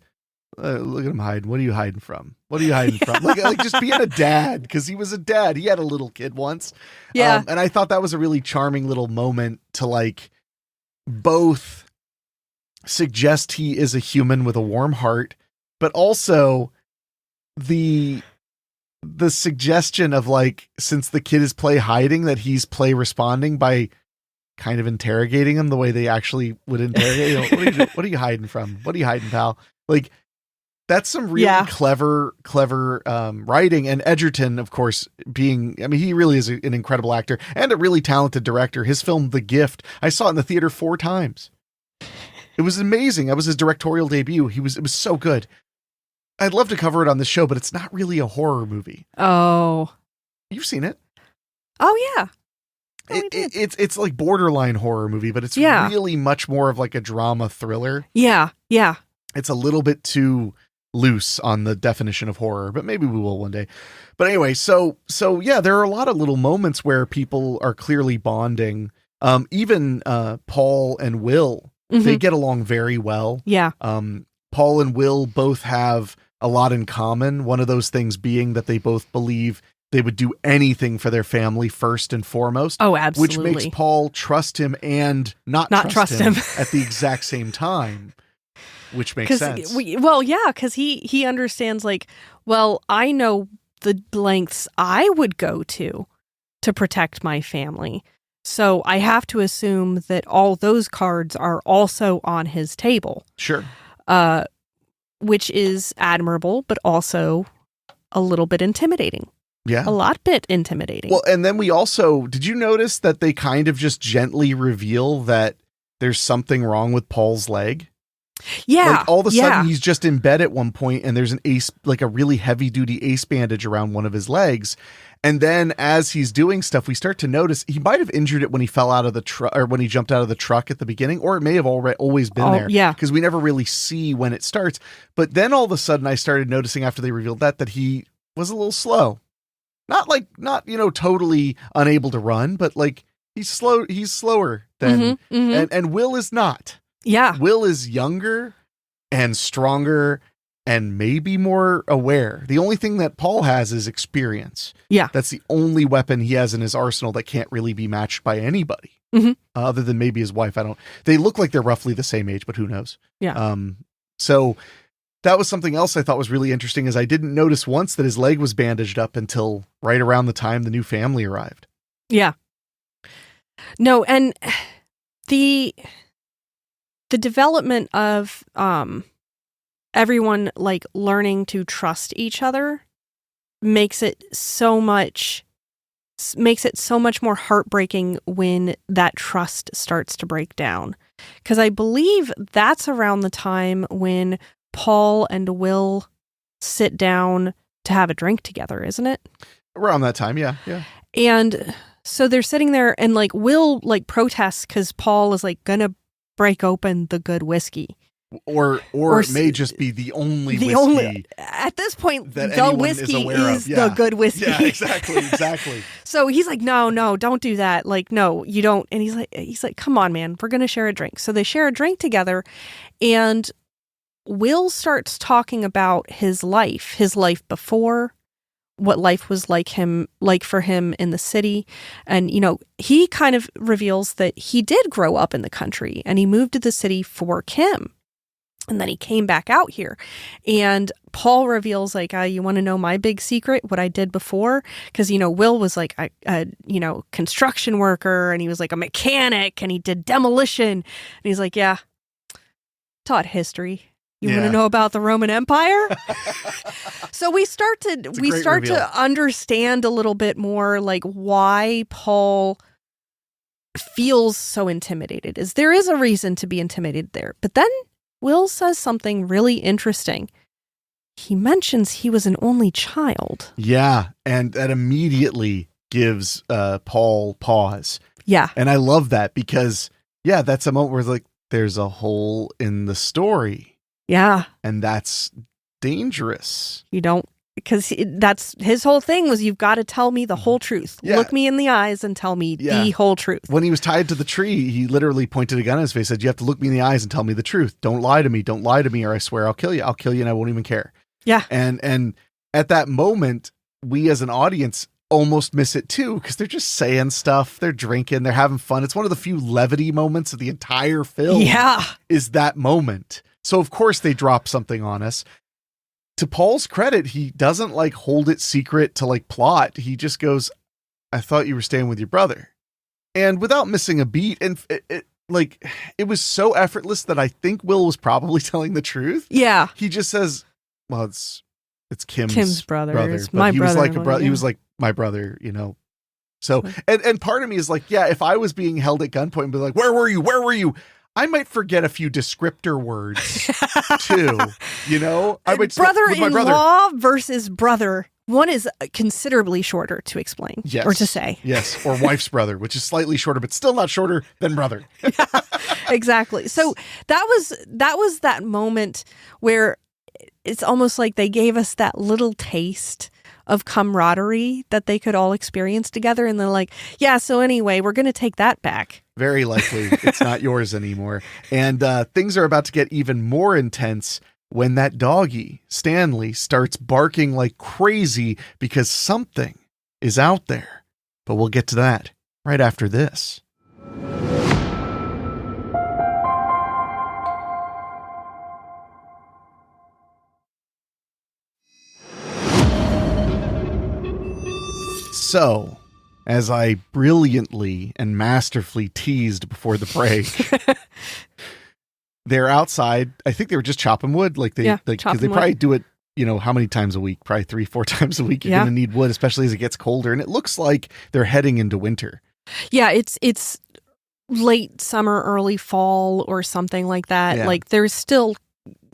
look at him hiding. What are you hiding from? What are you hiding from? Like just being a dad, because he was a dad. He had a little kid once. Yeah. And I thought that was a really charming little moment to like both suggest he is a human with a warm heart, but also the suggestion of like, since the kid is play hiding, that he's play responding by kind of interrogating him the way they actually would interrogate. What are you hiding from? What are you hiding, pal? Like, that's some really clever writing. And Edgerton, of course, he really is an incredible actor and a really talented director. His film, The Gift, I saw it in the theater 4 times. It was amazing. That was his directorial debut. It was so good. I'd love to cover it on the show, but it's not really a horror movie. Oh. You've seen it. Oh, yeah. It's like borderline horror movie, but it's really much more of like a drama thriller. Yeah, yeah. It's a little bit too loose on the definition of horror, but maybe we will one day. But anyway, so yeah, there are a lot of little moments where people are clearly bonding. Even Paul and Will, they get along very well. Yeah. Paul and Will both have a lot in common. One of those things being that they both believe they would do anything for their family first and foremost. Oh, absolutely. Which makes Paul trust him and not trust him at the exact same time. Which makes sense. Because he understands, like, well, I know the lengths I would go to protect my family. So I have to assume that all those cards are also on his table. Sure. Which is admirable, but also a little bit intimidating. Yeah. A lot bit intimidating. Well, and then did you notice that they kind of just gently reveal that there's something wrong with Paul's leg? Yeah. Like all of a sudden he's just in bed at one point and there's an ace, like a really heavy duty ace bandage around one of his legs. And then as he's doing stuff, we start to notice he might have injured it when he fell out of the truck or when he jumped out of the truck at the beginning, or it may have always been there. Yeah. Because we never really see when it starts. But then all of a sudden I started noticing after they revealed that he was a little slow. Not, totally unable to run, but like he's slower than, and Will is not. Yeah. Will is younger and stronger and maybe more aware. The only thing that Paul has is experience. Yeah. That's the only weapon he has in his arsenal that can't really be matched by anybody other than maybe his wife. They look like they're roughly the same age, but who knows? Yeah. So that was something else I thought was really interesting is I didn't notice once that his leg was bandaged up until right around the time the new family arrived. Yeah. No. And the development of, everyone like learning to trust each other makes it so much more heartbreaking when that trust starts to break down. Because I believe that's around the time when Paul and Will sit down to have a drink together, isn't it? Around that time, yeah. And so they're sitting there and like Will like protests because Paul is like gonna break open the good whiskey. Or it may just be the only whiskey. At this point, that the whiskey is the good whiskey. Yeah, exactly. So he's like, no, don't do that. Like, no, you don't. And he's like, come on, man, we're going to share a drink. So they share a drink together. And Will starts talking about his life before, what life was like for him in the city. And, he kind of reveals that he did grow up in the country and he moved to the city for Kim. And then he came back out here and Paul reveals like, you want to know my big secret, what I did before? Because, Will was like a construction worker and he was like a mechanic and he did demolition. And he's like, yeah, taught history. You want to know about the Roman Empire? So we start to understand a little bit more like why Paul feels so intimidated. There is a reason to be intimidated there. But then Will says something really interesting. He mentions he was an only child. Yeah, and that immediately gives Paul pause. Yeah. And I love that because, that's a moment where it's like, there's a hole in the story. Yeah. And that's dangerous. You don't, because that's his whole thing was you've got to tell me the whole truth. Yeah. Look me in the eyes and tell me the whole truth. When he was tied to the tree, he literally pointed a gun at his face, said, you have to look me in the eyes and tell me the truth. Don't lie to me. Don't lie to me or I swear I'll kill you. I'll kill you and I won't even care. Yeah. And at that moment, we as an audience almost miss it too because they're just saying stuff. They're drinking. They're having fun. It's one of the few levity moments of the entire film. Yeah. Is that moment. So of course they drop something on us. To Paul's credit, he doesn't like hold it secret to like plot. He just goes, I thought you were staying with your brother. And without missing a beat. And it was so effortless that I think Will was probably telling the truth. Yeah. He just says, well, it's Kim's brother. It's my he brother. Was like a brother. He was like my brother, So, and part of me is like, if I was being held at gunpoint and be like, where were you? I might forget a few descriptor words too, I would brother-in-law versus brother. One is considerably shorter to explain or to say. Yes. Or wife's brother, which is slightly shorter, but still not shorter than brother. Yeah, exactly. So that was that moment where it's almost like they gave us that little taste of camaraderie that they could all experience together. And they're like, so anyway, we're going to take that back. Very likely it's not yours anymore. And things are about to get even more intense when that doggy, Stanley, starts barking like crazy because something is out there. But we'll get to that right after this. So, as I brilliantly and masterfully teased before the break, they're outside. I think they were just chopping wood. Because they probably do it, how many times a week? Probably 3-4 times a week. You're going to need wood, especially as it gets colder. And it looks like they're heading into winter. Yeah, it's late summer, early fall or something like that. Yeah. Like there's still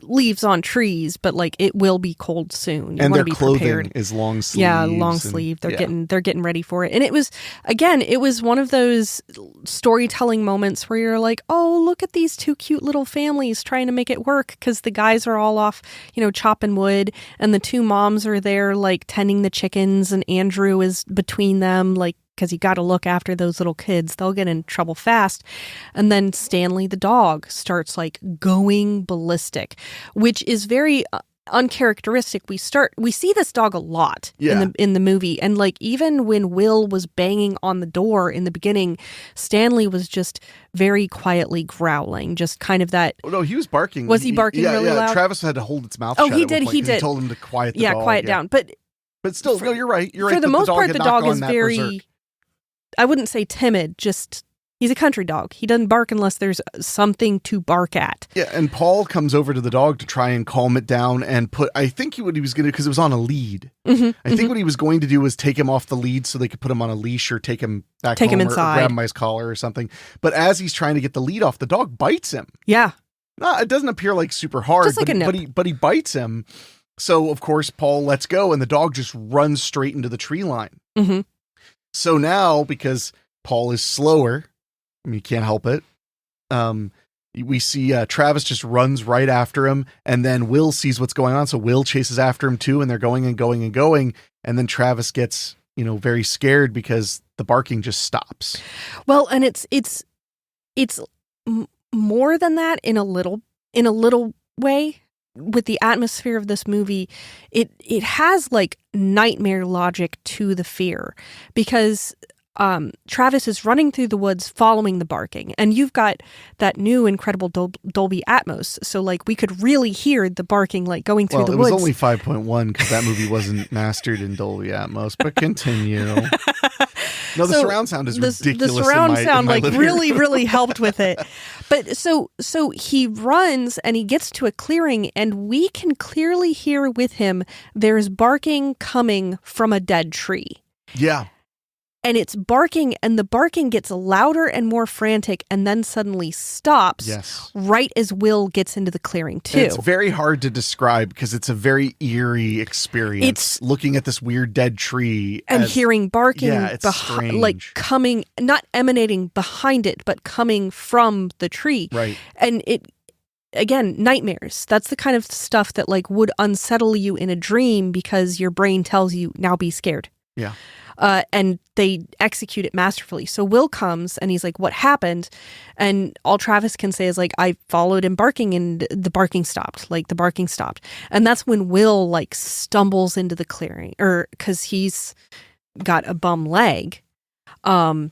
leaves on trees, but like it will be cold soon. And their clothing is long sleeve. Yeah, long sleeve. They're getting ready for it. And it was one of those storytelling moments where you're like, oh, look at these two cute little families trying to make it work, because the guys are all off, chopping wood, and the two moms are there like tending the chickens, and Andrew is between them, like, because you got to look after those little kids. They'll get in trouble fast. And then Stanley the dog starts like going ballistic, which is very uncharacteristic. We see this dog a lot in the movie. And like even when Will was banging on the door in the beginning, Stanley was just very quietly growling, just kind of that. Oh, no, he was barking. Was he barking really loud? Travis had to hold its mouth shut. Oh, he did. He told him to quiet the dog. Yeah, quiet down. But still, no, you're right. You're right. For the most part, the dog is very... berserk. I wouldn't say timid, just he's a country dog. He doesn't bark unless there's something to bark at. Yeah, and Paul comes over to the dog to try and calm it down and I think what he was going to, because it was on a lead. Mm-hmm, I think what he was going to do was take him off the lead so they could put him on a leash or take him back home inside. Or grab him by his collar or something. But as he's trying to get the lead off, the dog bites him. Yeah. No, it doesn't appear like super hard, just like a nip. But he bites him. So, of course, Paul lets go and the dog just runs straight into the tree line. Mm-hmm. So now, because Paul is slower, I mean, you can't help it. We see Travis just runs right after him, and then Will sees what's going on, so Will chases after him too, and they're going and going and going, and then Travis gets, very scared because the barking just stops. Well, and it's more than that in a little way. With the atmosphere of this movie, it has like nightmare logic to the fear, because Travis is running through the woods following the barking, and you've got that new incredible Dolby Atmos, so like we could really hear the barking like going through the woods. It was only 5.1 because that movie wasn't mastered in Dolby Atmos, but continue. No, the surround sound is ridiculous. The surround sound like really, really helped with it. But so he runs and he gets to a clearing, and we can clearly hear with him there's barking coming from a dead tree. Yeah. And it's barking, and the barking gets louder and more frantic, and then suddenly stops right as Will gets into the clearing, too. And it's very hard to describe because it's a very eerie experience. It's looking at this weird dead tree. And hearing barking, strange. Like coming, not emanating behind it, but coming from the tree. Right. And again, nightmares. That's the kind of stuff that like would unsettle you in a dream because your brain tells you, now be scared. Yeah. And they execute it masterfully. So Will comes and he's like, what happened? And all Travis can say is like, I followed him barking and the barking stopped. Like the barking stopped. And that's when Will like stumbles into the clearing, or because he's got a bum leg. And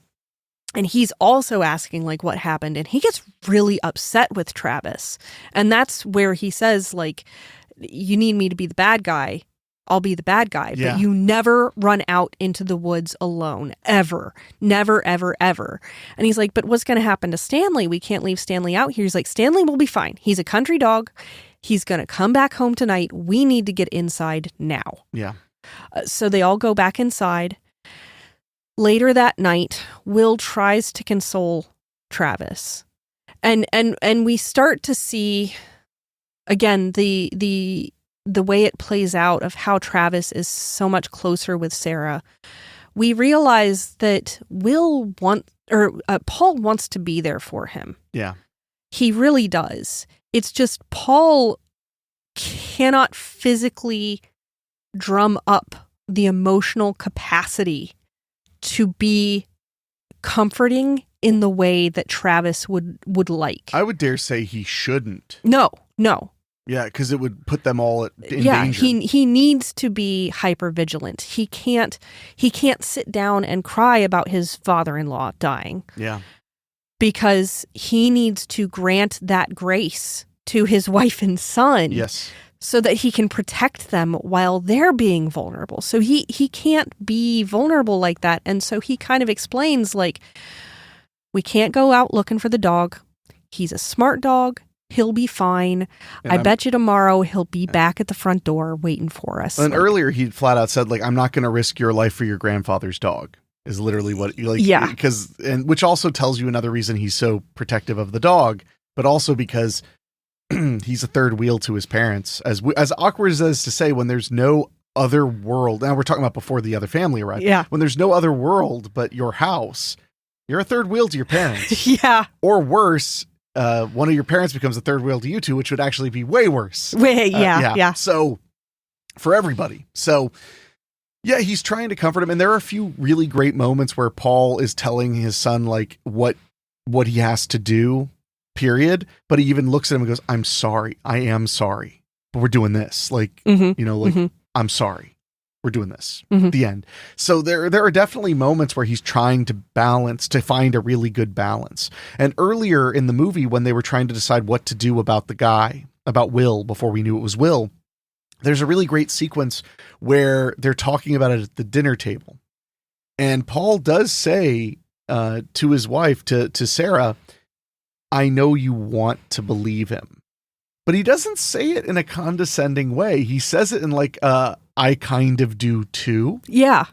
he's also asking like what happened. And he gets really upset with Travis. And that's where he says like, you need me to be the bad guy. I'll be the bad guy, but you never run out into the woods alone, ever. Never, ever, ever. And he's like, but what's going to happen to Stanley? We can't leave Stanley out here. He's like, Stanley will be fine. He's a country dog. He's going to come back home tonight. We need to get inside now. Yeah. So they all go back inside. Later that night, Will tries to console Travis. And we start to see, again, the way it plays out of how Travis is so much closer with Sarah. We realize that Paul wants to be there for him. Yeah. He really does. It's just Paul cannot physically drum up the emotional capacity to be comforting in the way that Travis would like. I would dare say he shouldn't. No. Yeah, because it would put them all in danger. Yeah, he needs to be hyper vigilant. He can't sit down and cry about his father-in-law dying. Yeah. Because he needs to grant that grace to his wife and son. Yes. So that he can protect them while they're being vulnerable. So he can't be vulnerable like that. And so he kind of explains like, we can't go out looking for the dog. He's a smart dog. He'll be fine. I bet you tomorrow he'll be back at the front door waiting for us. And earlier he flat out said, like, I'm not going to risk your life for your grandfather's dog. is literally what you like. Because, and which also tells you another reason he's so protective of the dog, but also because he's a third wheel to his parents. As awkward as that is to say, when there's no other world, now we're talking about before the other family arrived. Yeah. When there's no other world but your house, you're a third wheel to your parents. Yeah. Or worse, one of your parents becomes a third wheel to you two, which would actually be way worse. Yeah. So for everybody. So yeah, he's trying to comfort him. And there are a few really great moments where Paul is telling his son like what he has to do, period. But he even looks at him and goes, I'm sorry. I am sorry. But we're doing this. Like, I'm sorry. We're doing this. The end. So there are definitely moments where he's trying to find a really good balance. And earlier in the movie, when they were trying to decide what to do about about Will, before we knew it was Will, there's a really great sequence where they're talking about it at the dinner table. And Paul does say to his wife, to Sarah, I know you want to believe him. But he doesn't say it in a condescending way. He says it in like I kind of do too. Yeah.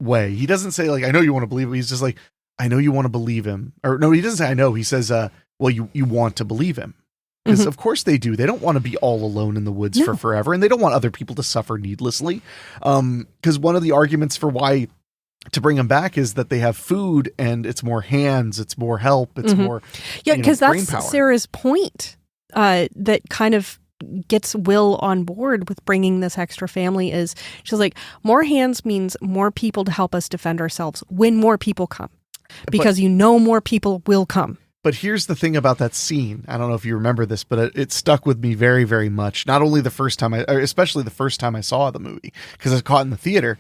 Way. He doesn't say like, I know you want to believe him. He's just like, I know you want to believe him. Or no, he doesn't say I know. He says, well, you want to believe him. Because of course they do. They don't want to be all alone in the woods for forever. And they don't want other people to suffer needlessly. Because one of the arguments for why to bring them back is that they have food and it's more hands, it's more help, it's more because that's power. Sarah's point that kind of gets Will on board with bringing this extra family is she's like, more hands means more people to help us defend ourselves when more people come. Because more people will come. But here's the thing about that scene. I don't know if you remember this, but it stuck with me very, very much. Not only the first time especially the first time I saw the movie, because I was caught in the theater.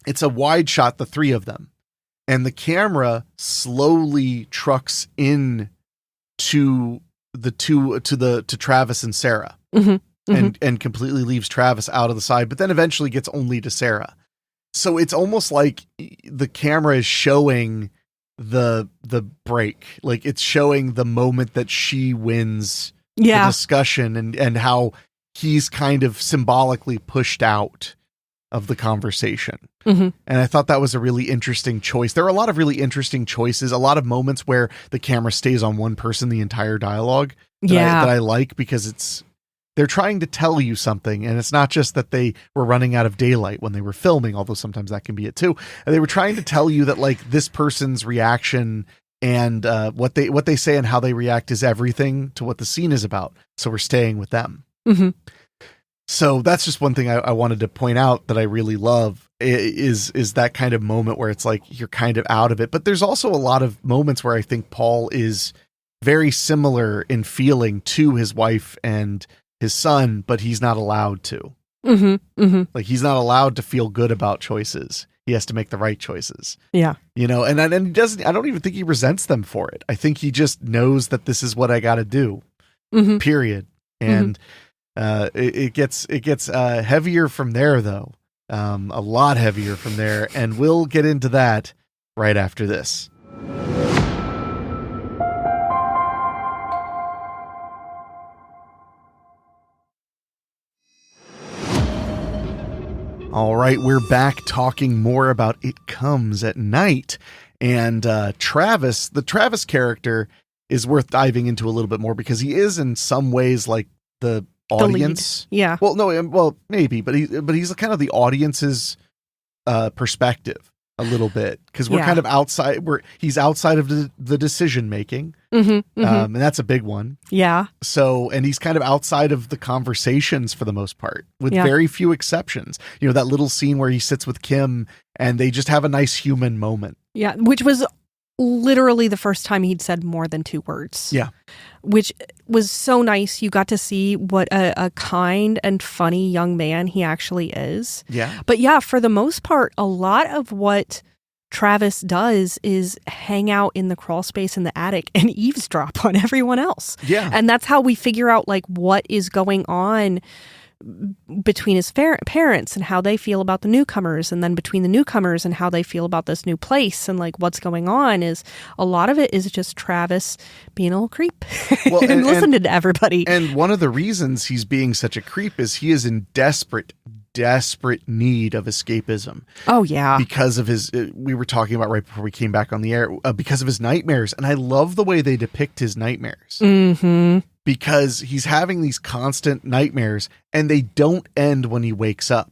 It's a wide shot, the three of them, and the camera slowly trucks in to Travis and Sarah, and completely leaves Travis out of the side, but then eventually gets only to Sarah. So it's almost like the camera is showing the break, like it's showing the moment that she wins the discussion, and how he's kind of symbolically pushed out of the conversation. And I thought that was a really interesting choice. There are a lot of really interesting choices, a lot of moments where the camera stays on one person the entire dialogue that I like, because they're trying to tell you something, and it's not just that they were running out of daylight when they were filming, although sometimes that can be it too. And they were trying to tell you that like this person's reaction and what they say and how they react is everything to what the scene is about. So we're staying with them. So that's just one thing I wanted to point out that I really love is that kind of moment where it's like you're kind of out of it. But there's also a lot of moments where I think Paul is very similar in feeling to his wife and his son, but he's not allowed to. Like he's not allowed to feel good about choices. He has to make the right choices. Yeah. And he doesn't, I don't even think he resents them for it. I think he just knows that this is what I got to do, period. And it gets heavier from there, though. A lot heavier from there. And we'll get into that right after this. All right, we're back talking more about It Comes at Night. And the Travis character is worth diving into a little bit more, because he is in some ways like the audience. Yeah. Well, maybe, but he's kind of the audience's perspective a little bit, because we're kind of outside. He's outside of the decision making, and that's a big one. Yeah. So, and he's kind of outside of the conversations for the most part, with very few exceptions. That little scene where he sits with Kim and they just have a nice human moment. Yeah, which was literally the first time he'd said more than 2 words. Yeah. Which was so nice. You got to see what a kind and funny young man he actually is. Yeah. But yeah, for the most part, a lot of what Travis does is hang out in the crawl space in the attic and eavesdrop on everyone else. Yeah. And that's how we figure out like what is going on between his parents and how they feel about the newcomers, and then between the newcomers and how they feel about this new place, and like what's going on. Is a lot of it is just Travis being a little creep and listening to everybody. And one of the reasons he's being such a creep is he is in desperate desperate need of escapism. Oh, yeah. Because of his, we were talking about right before we came back on the air, because of his nightmares. And I love the way they depict his nightmares. Mm-hmm. Because he's having these constant nightmares and they don't end when he wakes up.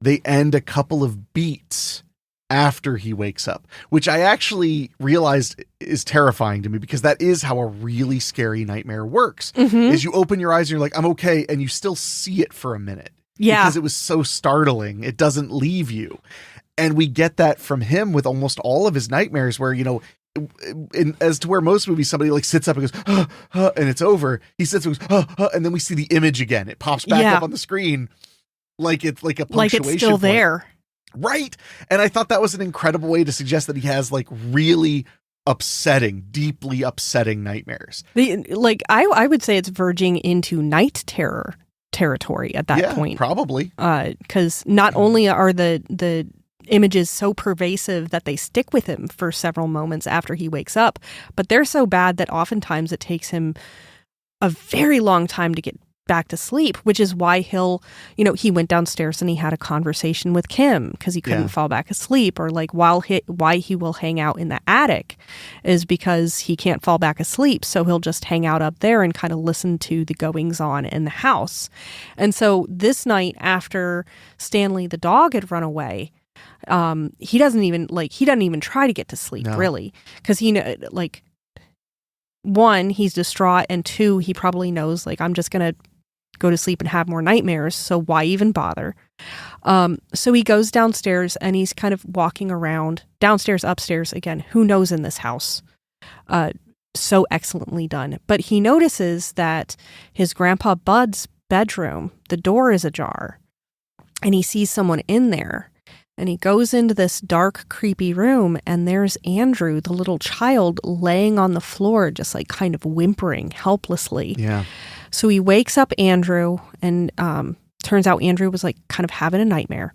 They end a couple of beats after he wakes up, which I actually realized is terrifying to me, because that is how a really scary nightmare works. Is you open your eyes and you're like, I'm okay. And you still see it for a minute. Yeah. Because it was so startling. It doesn't leave you. And we get that from him with almost all of his nightmares, where, you know, as to where most movies, somebody like sits up and goes, and it's over. He sits and goes, and then we see the image again. It pops back up on the screen. Like it's like a punctuation like it's still point. There. Right. And I thought that was an incredible way to suggest that he has like really upsetting, deeply upsetting nightmares. I would say it's verging into night terror territory at that point. Probably. Because not only are the images so pervasive that they stick with him for several moments after he wakes up, but they're so bad that oftentimes it takes him a very long time to get back to sleep, which is why he went downstairs and he had a conversation with Kim because he couldn't fall back asleep, or like why he will hang out in the attic is because he can't fall back asleep. So he'll just hang out up there and kind of listen to the goings on in the house. And so this night, after Stanley the dog had run away, he doesn't even try to get to sleep, really, because one, he's distraught, and two, he probably knows, like, I'm just gonna go to sleep and have more nightmares, so why even bother? So he goes downstairs and he's kind of walking around downstairs, upstairs, again, who knows in this house, so excellently done. But he notices that his grandpa Bud's bedroom, the door is ajar, and he sees someone in there. And he goes into this dark, creepy room, and there's Andrew, the little child, laying on the floor, just like kind of whimpering helplessly. Yeah. So he wakes up Andrew, and turns out Andrew was like kind of having a nightmare.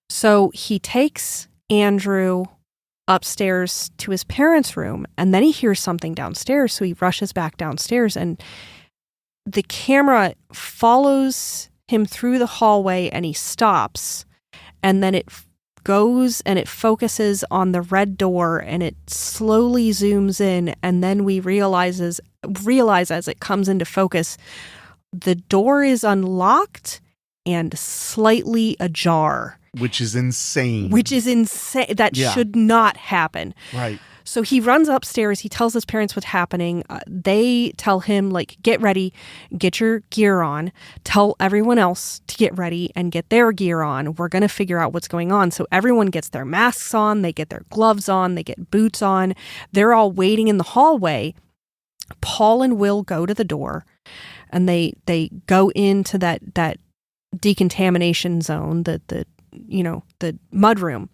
So he takes Andrew upstairs to his parents' room, and then he hears something downstairs. So he rushes back downstairs, and the camera follows him through the hallway, and he stops. And then it goes and it focuses on the red door, and it slowly zooms in. And then we realize as it comes into focus, the door is unlocked and slightly ajar. Which is insane. That should not happen. Right. So he runs upstairs. He tells his parents what's happening. They tell him, like, get ready, get your gear on. Tell everyone else to get ready and get their gear on. We're going to figure out what's going on. So everyone gets their masks on. They get their gloves on. They get boots on. They're all waiting in the hallway. Paul and Will go to the door, and they go into that decontamination zone, the mudroom.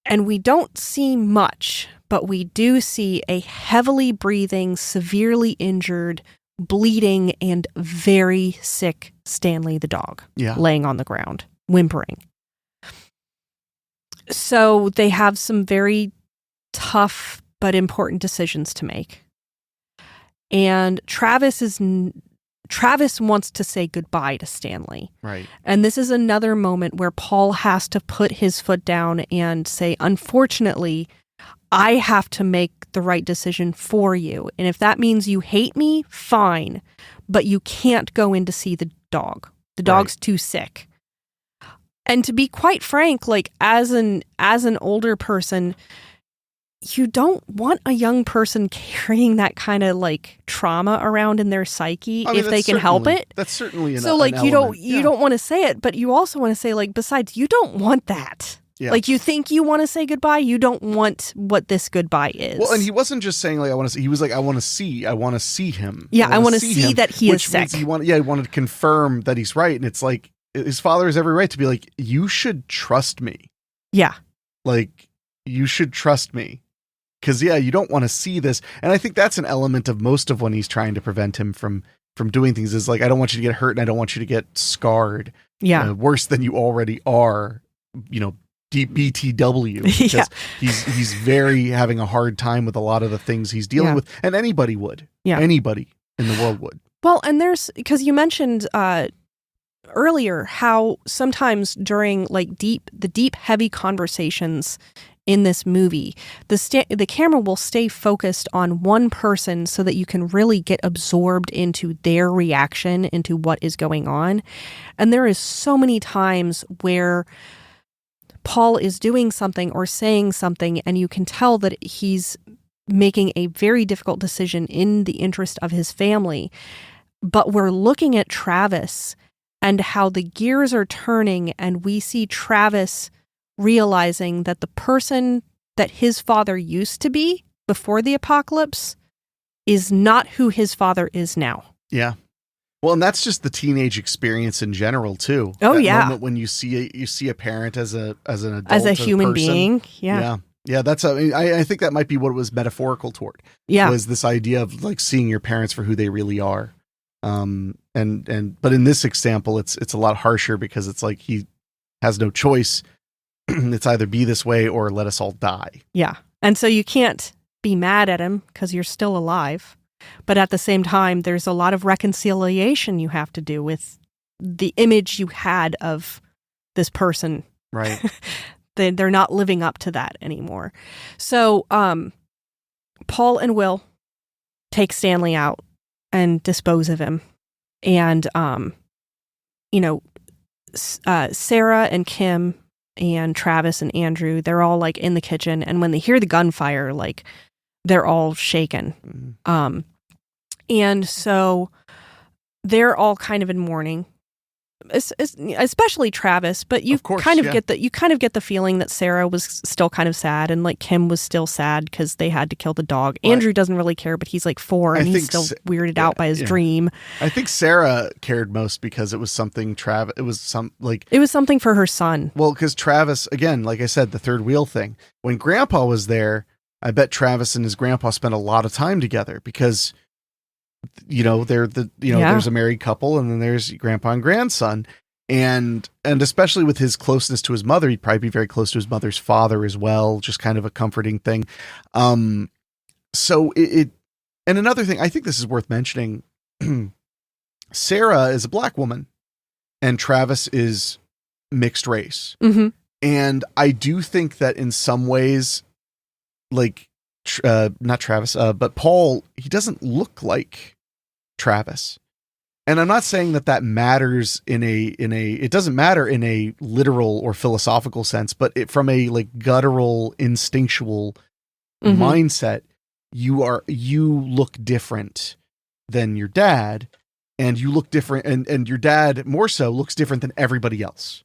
And we don't see much, but we do see a heavily breathing, severely injured, bleeding, and very sick Stanley the dog laying on the ground, whimpering. So they have some very tough but important decisions to make. And Travis wants to say goodbye to Stanley. Right. And this is another moment where Paul has to put his foot down and say, unfortunately, I have to make the right decision for you. And if that means you hate me, fine. But you can't go in to see the dog. The dog's too sick. And to be quite frank, like as an older person, you don't want a young person carrying that kind of like trauma around in their psyche if they can help it. That's certainly so like you don't want to say it, but you also want to say, like, besides, you don't want that. Yeah. Like, you think you want to say goodbye, you don't want what this goodbye is. Well, and he wasn't just saying like I want to see. He was like, I want to see him. Yeah, I want to see that he is sick. He wanted to confirm that he's right, and it's like his father has every right to be like, you should trust me. Yeah, like you should trust me. Because, you don't want to see this. And I think that's an element of most of when he's trying to prevent him from doing things is like, I don't want you to get hurt and I don't want you to get scarred. Yeah. Worse than you already are, BTW. Because he's very having a hard time with a lot of the things he's dealing with. And anybody would. Yeah. Anybody in the world would. Well, and because you mentioned earlier how sometimes during like the deep, heavy conversations in this movie, the camera will stay focused on one person so that you can really get absorbed into their reaction into what is going on. And there is so many times where Paul is doing something or saying something, and you can tell that he's making a very difficult decision in the interest of his family. But we're looking at Travis and how the gears are turning, and we see Travis realizing that the person that his father used to be before the apocalypse is not who his father is now. Yeah. Well, and that's just the teenage experience in general too. Oh, that yeah. moment when you see a parent as an adult, as a human being. Yeah. Yeah, that's I think that might be what it was metaphorical toward. Yeah. Was this idea of like seeing your parents for who they really are. But in this example it's a lot harsher because it's like he has no choice. It's either be this way or let us all die. Yeah. And so you can't be mad at him because you're still alive. But at the same time, there's a lot of reconciliation you have to do with the image you had of this person. Right. They're not living up to that anymore. So Paul and Will take Stanley out and dispose of him. And, Sarah and Kim and Travis and Andrew, they're all like in the kitchen. And when they hear the gunfire, like they're all shaken. Mm-hmm. And so they're all kind of in mourning, especially Travis. But you kind of get the feeling that Sarah was still kind of sad, and like Kim was still sad because they had to kill the dog. Well, Andrew doesn't really care, but he's like 4 and he's still weirded out by his dream. I think Sarah cared most because it was something Travis. It was something for her son. Well, because Travis, again, like I said, the third wheel thing. When Grandpa was there, I bet Travis and his grandpa spent a lot of time together because, there's a married couple and then there's grandpa and grandson. And especially with his closeness to his mother, he'd probably be very close to his mother's father as well. Just kind of a comforting thing. So and another thing, I think this is worth mentioning. Sarah is a black woman and Travis is mixed race. Mm-hmm. And I do think that in some ways, like, not Travis, but Paul, he doesn't look like Travis. And I'm not saying that matters it doesn't matter in a literal or philosophical sense, but from a like guttural, instinctual mindset, you look different than your dad, and you look different, and your dad more so looks different than everybody else,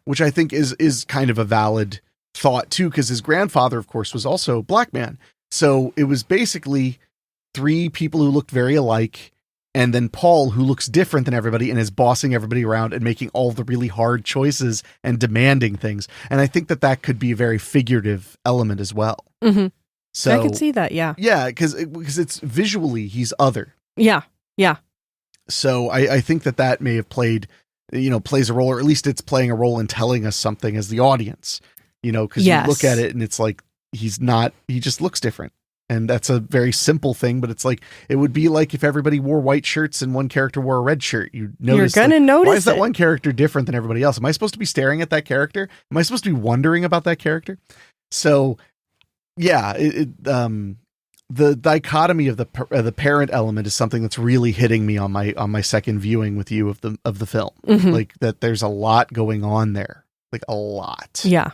which I think is kind of a valid thought too, because his grandfather, of course, was also a black man. So it was basically 3 people who looked very alike, and then Paul, who looks different than everybody and is bossing everybody around and making all the really hard choices and demanding things. And I think that could be a very figurative element as well. Mm-hmm. So I could see that, yeah. Yeah, because it's visually, he's other. Yeah, yeah. So I think that may have plays a role, or at least it's playing a role in telling us something as the audience. Because you look at it and it's like, he just looks different. And that's a very simple thing, but it's like, it would be like if everybody wore white shirts and one character wore a red shirt. You're going to notice. Why is that one character different than everybody else? Am I supposed to be staring at that character? Am I supposed to be wondering about that character? So yeah, the dichotomy of the parent element is something that's really hitting me on my second viewing with you of the film. Mm-hmm. Like that there's a lot going on there, like a lot. Yeah.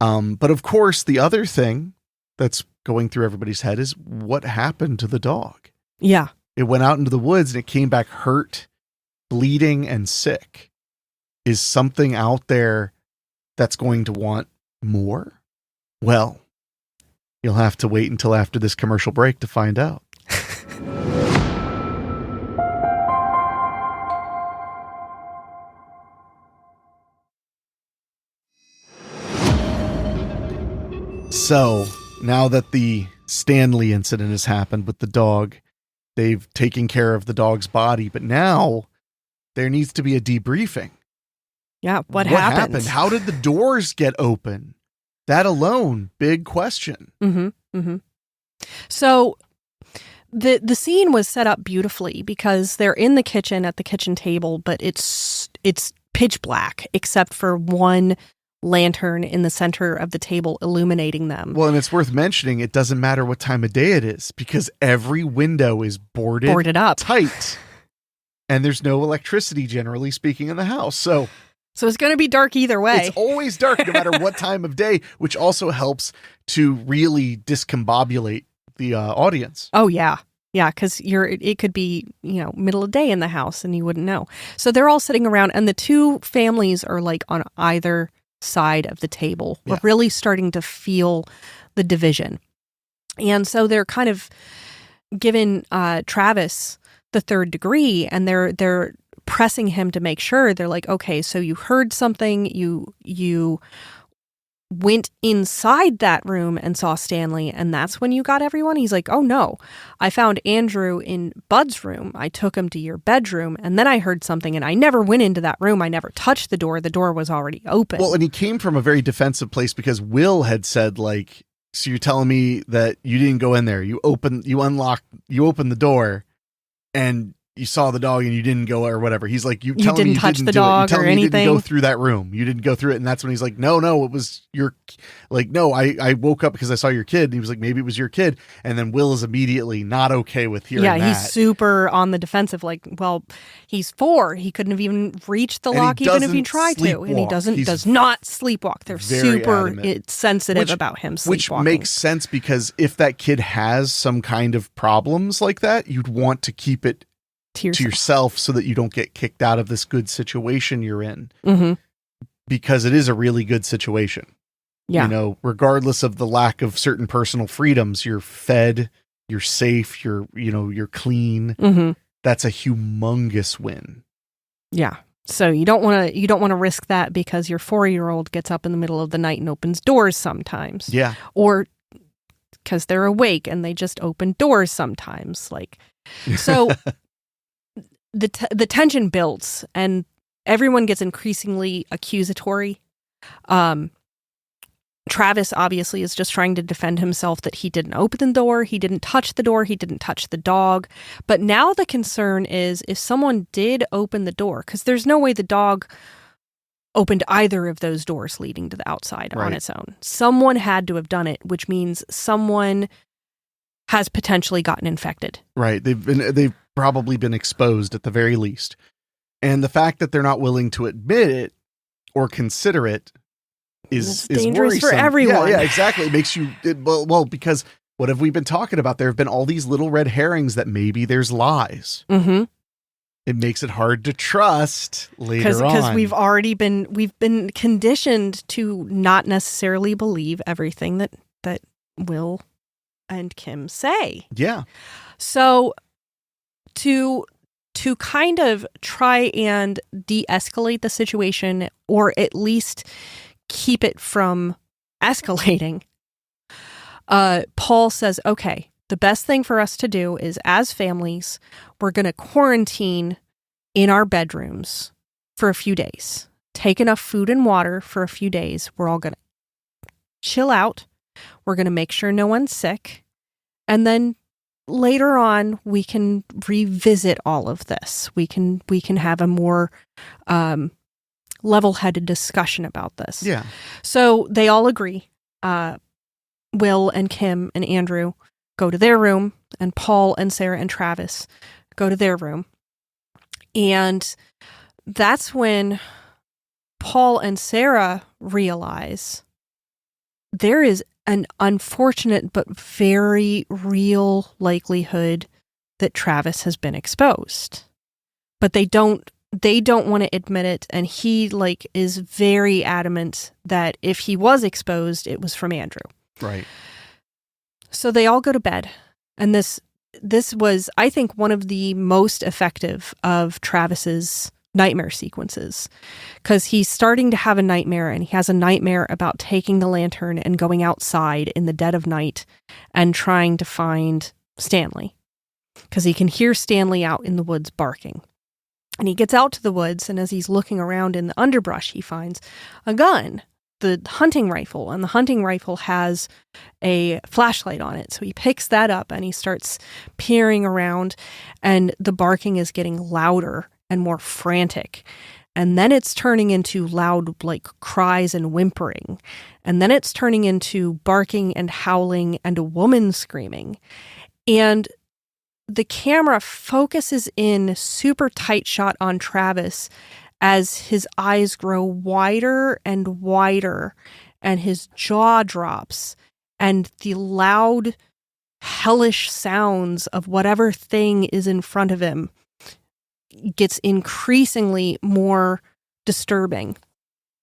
But of course, the other thing that's going through everybody's head is what happened to the dog. Yeah. It went out into the woods and it came back hurt, bleeding, and sick. Is something out there that's going to want more? Well, you'll have to wait until after this commercial break to find out. So, now that the Stanley incident has happened with the dog, they've taken care of the dog's body, but now there needs to be a debriefing. Yeah, what happened? How did the doors get open? That alone, big question. Mm-hmm, mm-hmm. So the scene was set up beautifully because they're in the kitchen at the kitchen table, but it's pitch black except for one lantern in the center of the table illuminating them. Well, and it's worth mentioning, it doesn't matter what time of day it is because every window is boarded up tight. And there's no electricity, generally speaking, in the house. So it's going to be dark either way. It's always dark no matter what time of day, which also helps to really discombobulate the audience. Oh, yeah. Yeah, because it could be, middle of day in the house and you wouldn't know. So they're all sitting around and the two families are like on either side of the table. We're really starting to feel the division. And so they're kind of giving Travis the third degree and they're pressing him to make sure. They're like, okay, so you heard something, you went inside that room and saw Stanley, and that's when you got everyone? He's like, oh no, I found Andrew in Bud's room. I took him to your bedroom, and then I heard something, and I never went into that room. I never touched the door. The door was already open. Well, and he came from a very defensive place because Will had said, like, so you're telling me that you didn't go in there. You opened the door, and you saw the dog and you didn't go or whatever. He's like, you didn't touch the dog or anything. You didn't go through that room. You didn't go through it. And that's when he's like, no, it was your, like, no, I woke up because I saw your kid. And he was like, maybe it was your kid. And then Will is immediately not okay with hearing that. Yeah, he's super on the defensive. Like, well, he's 4. He couldn't have even reached the lock even if he tried to. And he does not sleepwalk. They're super sensitive about him sleepwalking. Which makes sense because if that kid has some kind of problems like that, you'd want to keep it to yourself so that you don't get kicked out of this good situation you're in. Mm-hmm. Because it is a really good situation. Yeah. Regardless of the lack of certain personal freedoms, you're fed, you're safe, you're clean. Mm-hmm. That's a humongous win. Yeah. So you don't want to risk that because your 4-year-old gets up in the middle of the night and opens doors sometimes. Yeah. Or because they're awake and they just open doors sometimes. So the tension builds and everyone gets increasingly accusatory. Travis obviously is just trying to defend himself that he didn't open the door, he didn't touch the door, he didn't touch the dog. But now the concern is if someone did open the door, because there's no way the dog opened either of those doors leading to the outside on its own. Someone had to have done it, which means someone has potentially gotten infected. Right. They've probably been exposed at the very least. And the fact that they're not willing to admit it or consider it is dangerous worrisome. for everyone. Yeah, exactly. It makes you, because what have we been talking about? There have been all these little red herrings that maybe there's lies. Mm-hmm. It makes it hard to trust later on. Because we've been conditioned to not necessarily believe everything that Will and Kim say. Yeah. So to kind of try and de-escalate the situation, or at least keep it from escalating, Paul says, okay, the best thing for us to do is, as families, we're going to quarantine in our bedrooms for a few days. Take enough food and water for a few days. We're all going to chill out. We're going to make sure no one's sick. And then later on, we can revisit all of this. We can have a more level-headed discussion about this. Yeah. So they all agree. Will and Kim and Andrew go to their room, and Paul and Sarah and Travis go to their room. And that's when Paul and Sarah realize there is an unfortunate but very real likelihood that Travis has been exposed. But they don't want to admit it, and he is very adamant that if he was exposed, it was from Andrew. Right. So they all go to bed, and this was, I think, one of the most effective of Travis's nightmare sequences, because he's starting to have a nightmare, and he has a nightmare about taking the lantern and going outside in the dead of night and trying to find Stanley, because he can hear Stanley out in the woods barking. And he gets out to the woods, and as he's looking around in the underbrush, he finds a gun the hunting rifle, and the hunting rifle has a flashlight on it. So he picks that up and he starts peering around, and the barking is getting louder and more frantic. And then it's turning into loud, like, cries and whimpering. And then it's turning into barking and howling and a woman screaming. And the camera focuses in super tight shot on Travis as his eyes grow wider and wider and his jaw drops and the loud, hellish sounds of whatever thing is in front of him gets increasingly more disturbing.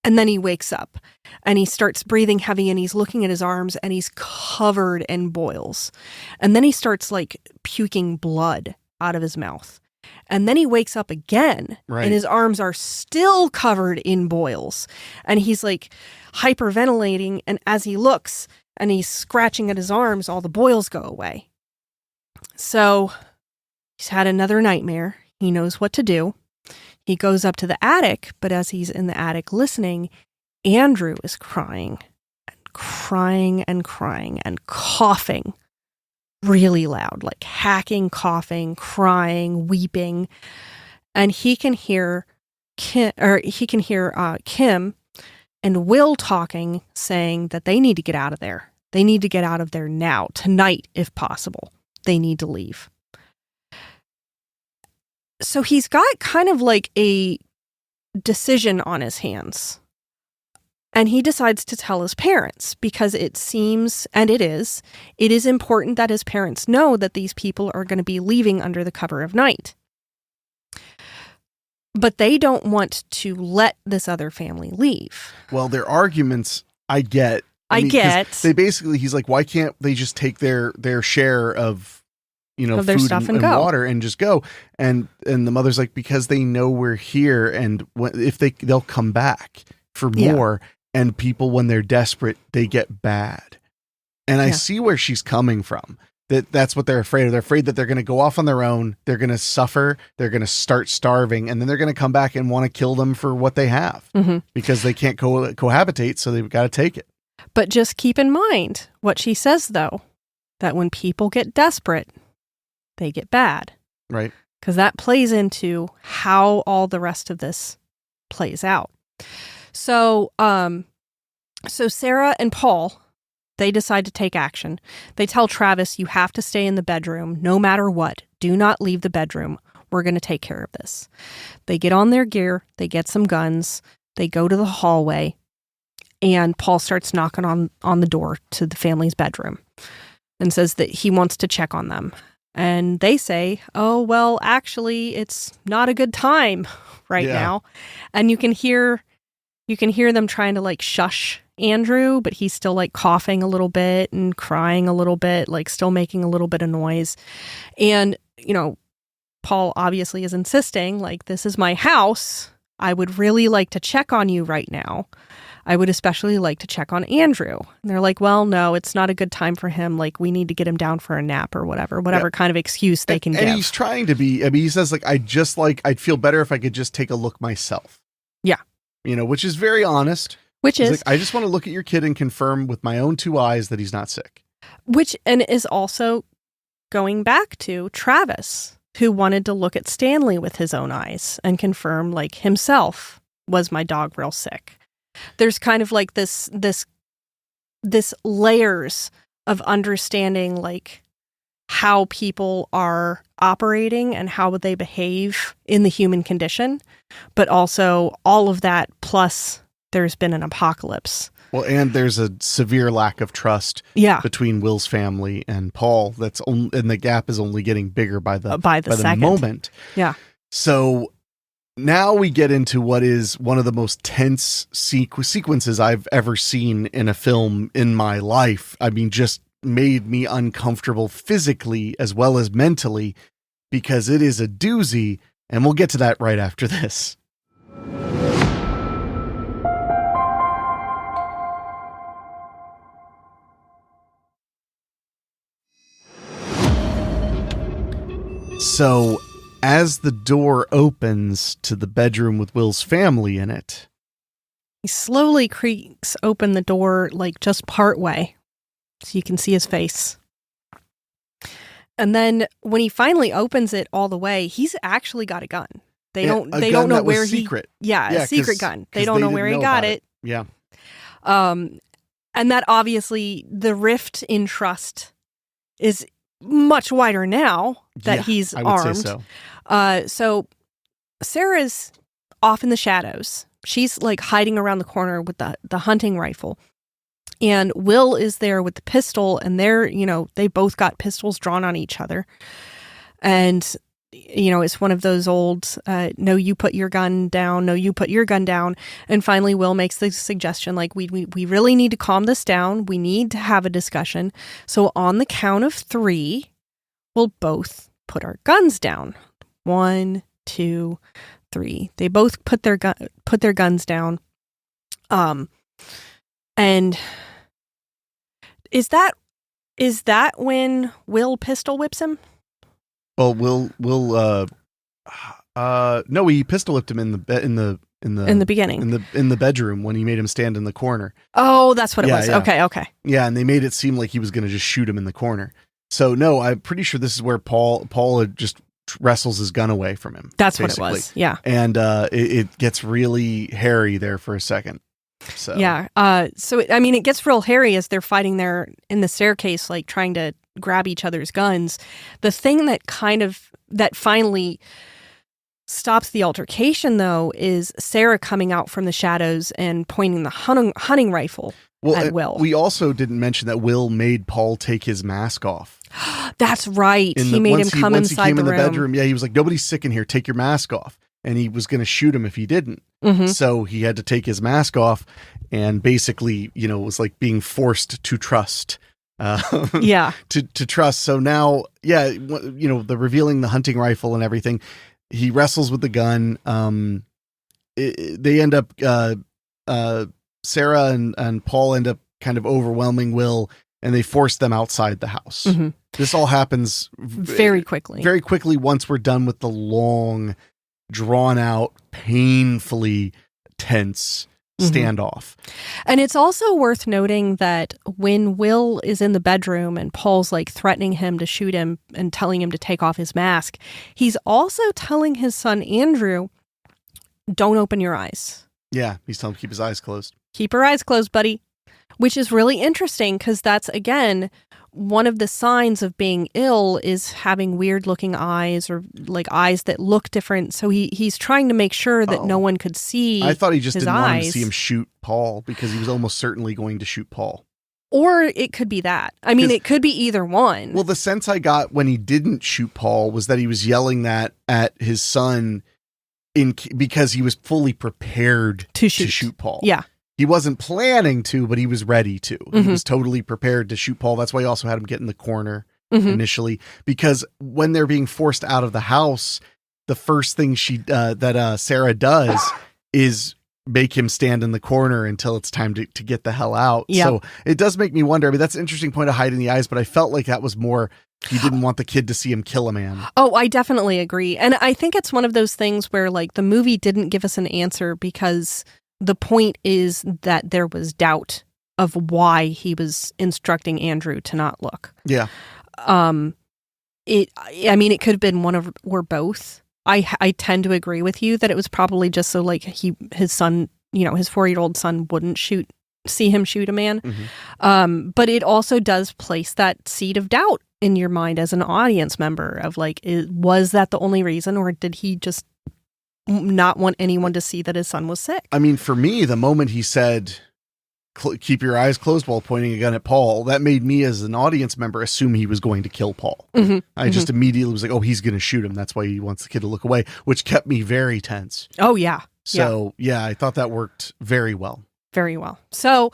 And then he wakes up and he starts breathing heavy and he's looking at his arms and he's covered in boils. And then he starts like puking blood out of his mouth. And then he wakes up again and his arms are still covered in boils. And he's like hyperventilating. And as he looks and he's scratching at his arms, all the boils go away. So he's had another nightmare. He knows what to do. He goes up to the attic, but as he's in the attic listening, Andrew is crying and crying and crying and coughing really loud, like hacking, coughing, crying, weeping. And he can hear Kim and Will talking, saying that they need to get out of there. They need to get out of there now, tonight, if possible. They need to leave. So he's got kind of like a decision on his hands. And he decides to tell his parents because it seems, and it is important that his parents know that these people are going to be leaving under the cover of night. But they don't want to let this other family leave. Well, their arguments, I get. I get. They basically, he's like, why can't they just take their share of their food stuff and go. water and just go? And the mother's like, because they know we're here, and if they'll come back for more. Yeah. And people, when they're desperate, they get bad. And I see where she's coming from. That's what they're afraid of. They're afraid that they're going to go off on their own. They're going to suffer. They're going to start starving. And then they're going to come back and want to kill them for what they have. Mm-hmm. Because they can't cohabitate, so they've got to take it. But just keep in mind what she says, though. That when people get desperate, they get bad. Right. Because that plays into how all the rest of this plays out. So Sarah and Paul, they decide to take action. They tell Travis, you have to stay in the bedroom no matter what. Do not leave the bedroom. We're going to take care of this. They get on their gear. They get some guns. They go to the hallway. And Paul starts knocking on the door to the family's bedroom and says that he wants to check on them. And they say, oh, well, actually, it's not a good time right now. And you can hear them trying to like shush Andrew, but he's still like coughing a little bit and crying a little bit, like still making a little bit of noise. And, Paul obviously is insisting, like, this is my house. I would really like to check on you right now. I would especially like to check on Andrew. And they're like, well, no, it's not a good time for him. Like, we need to get him down for a nap or whatever kind of excuse they can give. And he's trying to be, he says, like, I'd feel better if I could just take a look myself. Yeah. Which is very honest. He's like, I just want to look at your kid and confirm with my own two eyes that he's not sick. And is also going back to Travis, who wanted to look at Stanley with his own eyes and confirm, like, himself, was my dog real sick? There's kind of like this layers of understanding, like, how people are operating and how they behave in the human condition, but also all of that plus there's been an apocalypse. Well, and there's a severe lack of trust between Will's family and Paul. And the gap is only getting bigger by the moment. Yeah. So now we get into what is one of the most tense sequences I've ever seen in a film in my life. I mean, just made me uncomfortable physically as well as mentally, because it is a doozy, and we'll get to that right after this. So, as the door opens to the bedroom with Will's family in it, He slowly creaks open the door, like just part way, so you can see his face. And then when he finally opens it all the way, he's actually got a gun. They don't know where he. Secret. Yeah, a secret gun. They don't know where he got it. Yeah. And that obviously the rift in trust is much wider now that he's armed. I would say so. So Sarah's off in the shadows. She's like hiding around the corner with the hunting rifle. And Will is there with the pistol, and they both got pistols drawn on each other. And, it's one of those old, no, you put your gun down, no, you put your gun down. And finally, Will makes the suggestion, like, we really need to calm this down. We need to have a discussion. So on the count of 3, we'll both put our guns down. 1, 2, 3. They both put their guns down. And is that when Will pistol whips him? Well, no, he pistol whipped him in the beginning, in the bedroom when he made him stand in the corner. Oh, that's what it was. Yeah. Okay. Yeah, and they made it seem like he was going to just shoot him in the corner. So no, I'm pretty sure this is where Paul just wrestles his gun away from him. That's basically. What it was. Yeah. And it gets really hairy there for a second. So yeah. It gets real hairy as they're fighting there in the staircase, like trying to grab each other's guns. The thing that finally stops the altercation, though, is Sarah coming out from the shadows and pointing the hunting rifle at Will. We also didn't mention that Will made Paul take his mask off. That's right. He made him come inside the room. Once he came in the bedroom, he was like, nobody's sick in here. Take your mask off. And he was going to shoot him if he didn't. Mm-hmm. So he had to take his mask off and basically, it was like being forced to trust. To trust. So now, the revealing the hunting rifle and everything, he wrestles with the gun. They end up, Sarah and Paul end up kind of overwhelming Will, and they force them outside the house. Mm-hmm. This all happens very quickly. Very quickly once we're done with the long, drawn out, painfully tense standoff. And it's also worth noting that when Will is in the bedroom and Paul's like threatening him to shoot him and telling him to take off his mask, he's also telling his son Andrew, don't open your eyes. Yeah, he's telling him to keep his eyes closed. Keep your eyes closed, buddy. Which is really interesting because that's, again, one of the signs of being ill is having weird looking eyes or like eyes that look different. So he's trying to make sure that no one could see. I thought he just didn't want to see eyes. him shoot Paul because he was almost certainly going to shoot Paul. Or it could be that. I mean, it could be either one. Well, the sense I got when he didn't shoot Paul was that he was yelling that at his son because he was fully prepared to shoot Paul. Yeah. He wasn't planning to, but he was ready to. Mm-hmm. He was totally prepared to shoot Paul. That's why he also had him get in the corner initially, because when they're being forced out of the house, the first thing Sarah does is make him stand in the corner until it's time to get the hell out. Yep. So it does make me wonder. I mean, that's an interesting point of hiding the eyes, but I felt like that was more, he didn't want the kid to see him kill a man. Oh, I definitely agree. And I think it's one of those things where like the movie didn't give us an answer because the point is that there was doubt of why he was instructing Andrew to not look. Yeah. It could have been one of or both. I tend to agree with you that it was probably just so like his son, his 4-year-old son wouldn't see him shoot a man. Mm-hmm. But it also does place that seed of doubt in your mind as an audience member of like, was that the only reason, or did he just not want anyone to see that his son was sick? I mean, for me, the moment he said, keep your eyes closed while pointing a gun at Paul, that made me as an audience member assume he was going to kill Paul. Mm-hmm. I just immediately was like, oh, he's going to shoot him. That's why he wants the kid to look away, which kept me very tense. Oh, yeah. So, yeah, I thought that worked very well. Very well. So,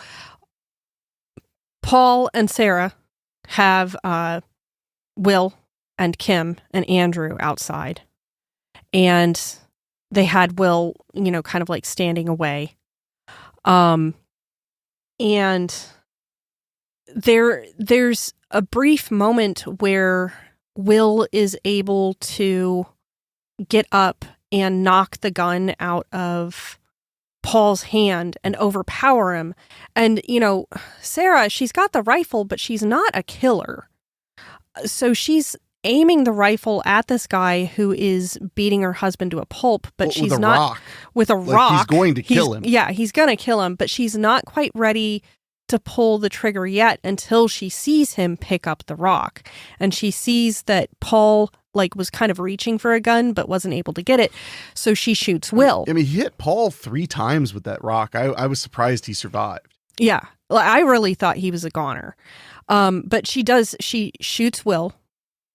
Paul and Sarah have Will and Kim and Andrew outside. And they had Will, kind of like standing away. And there's a brief moment where Will is able to get up and knock the gun out of Paul's hand and overpower him. And, Sarah, she's got the rifle, but she's not a killer. So she's aiming the rifle at this guy who is beating her husband to a pulp, but she's not rock. With a rock. He's going to kill him. Yeah, he's going to kill him, but she's not quite ready to pull the trigger yet until she sees him pick up the rock. And she sees that Paul was kind of reaching for a gun, but wasn't able to get it. So she shoots Will. I mean, he hit Paul 3 times with that rock. I was surprised he survived. Yeah. I really thought he was a goner. But she shoots Will,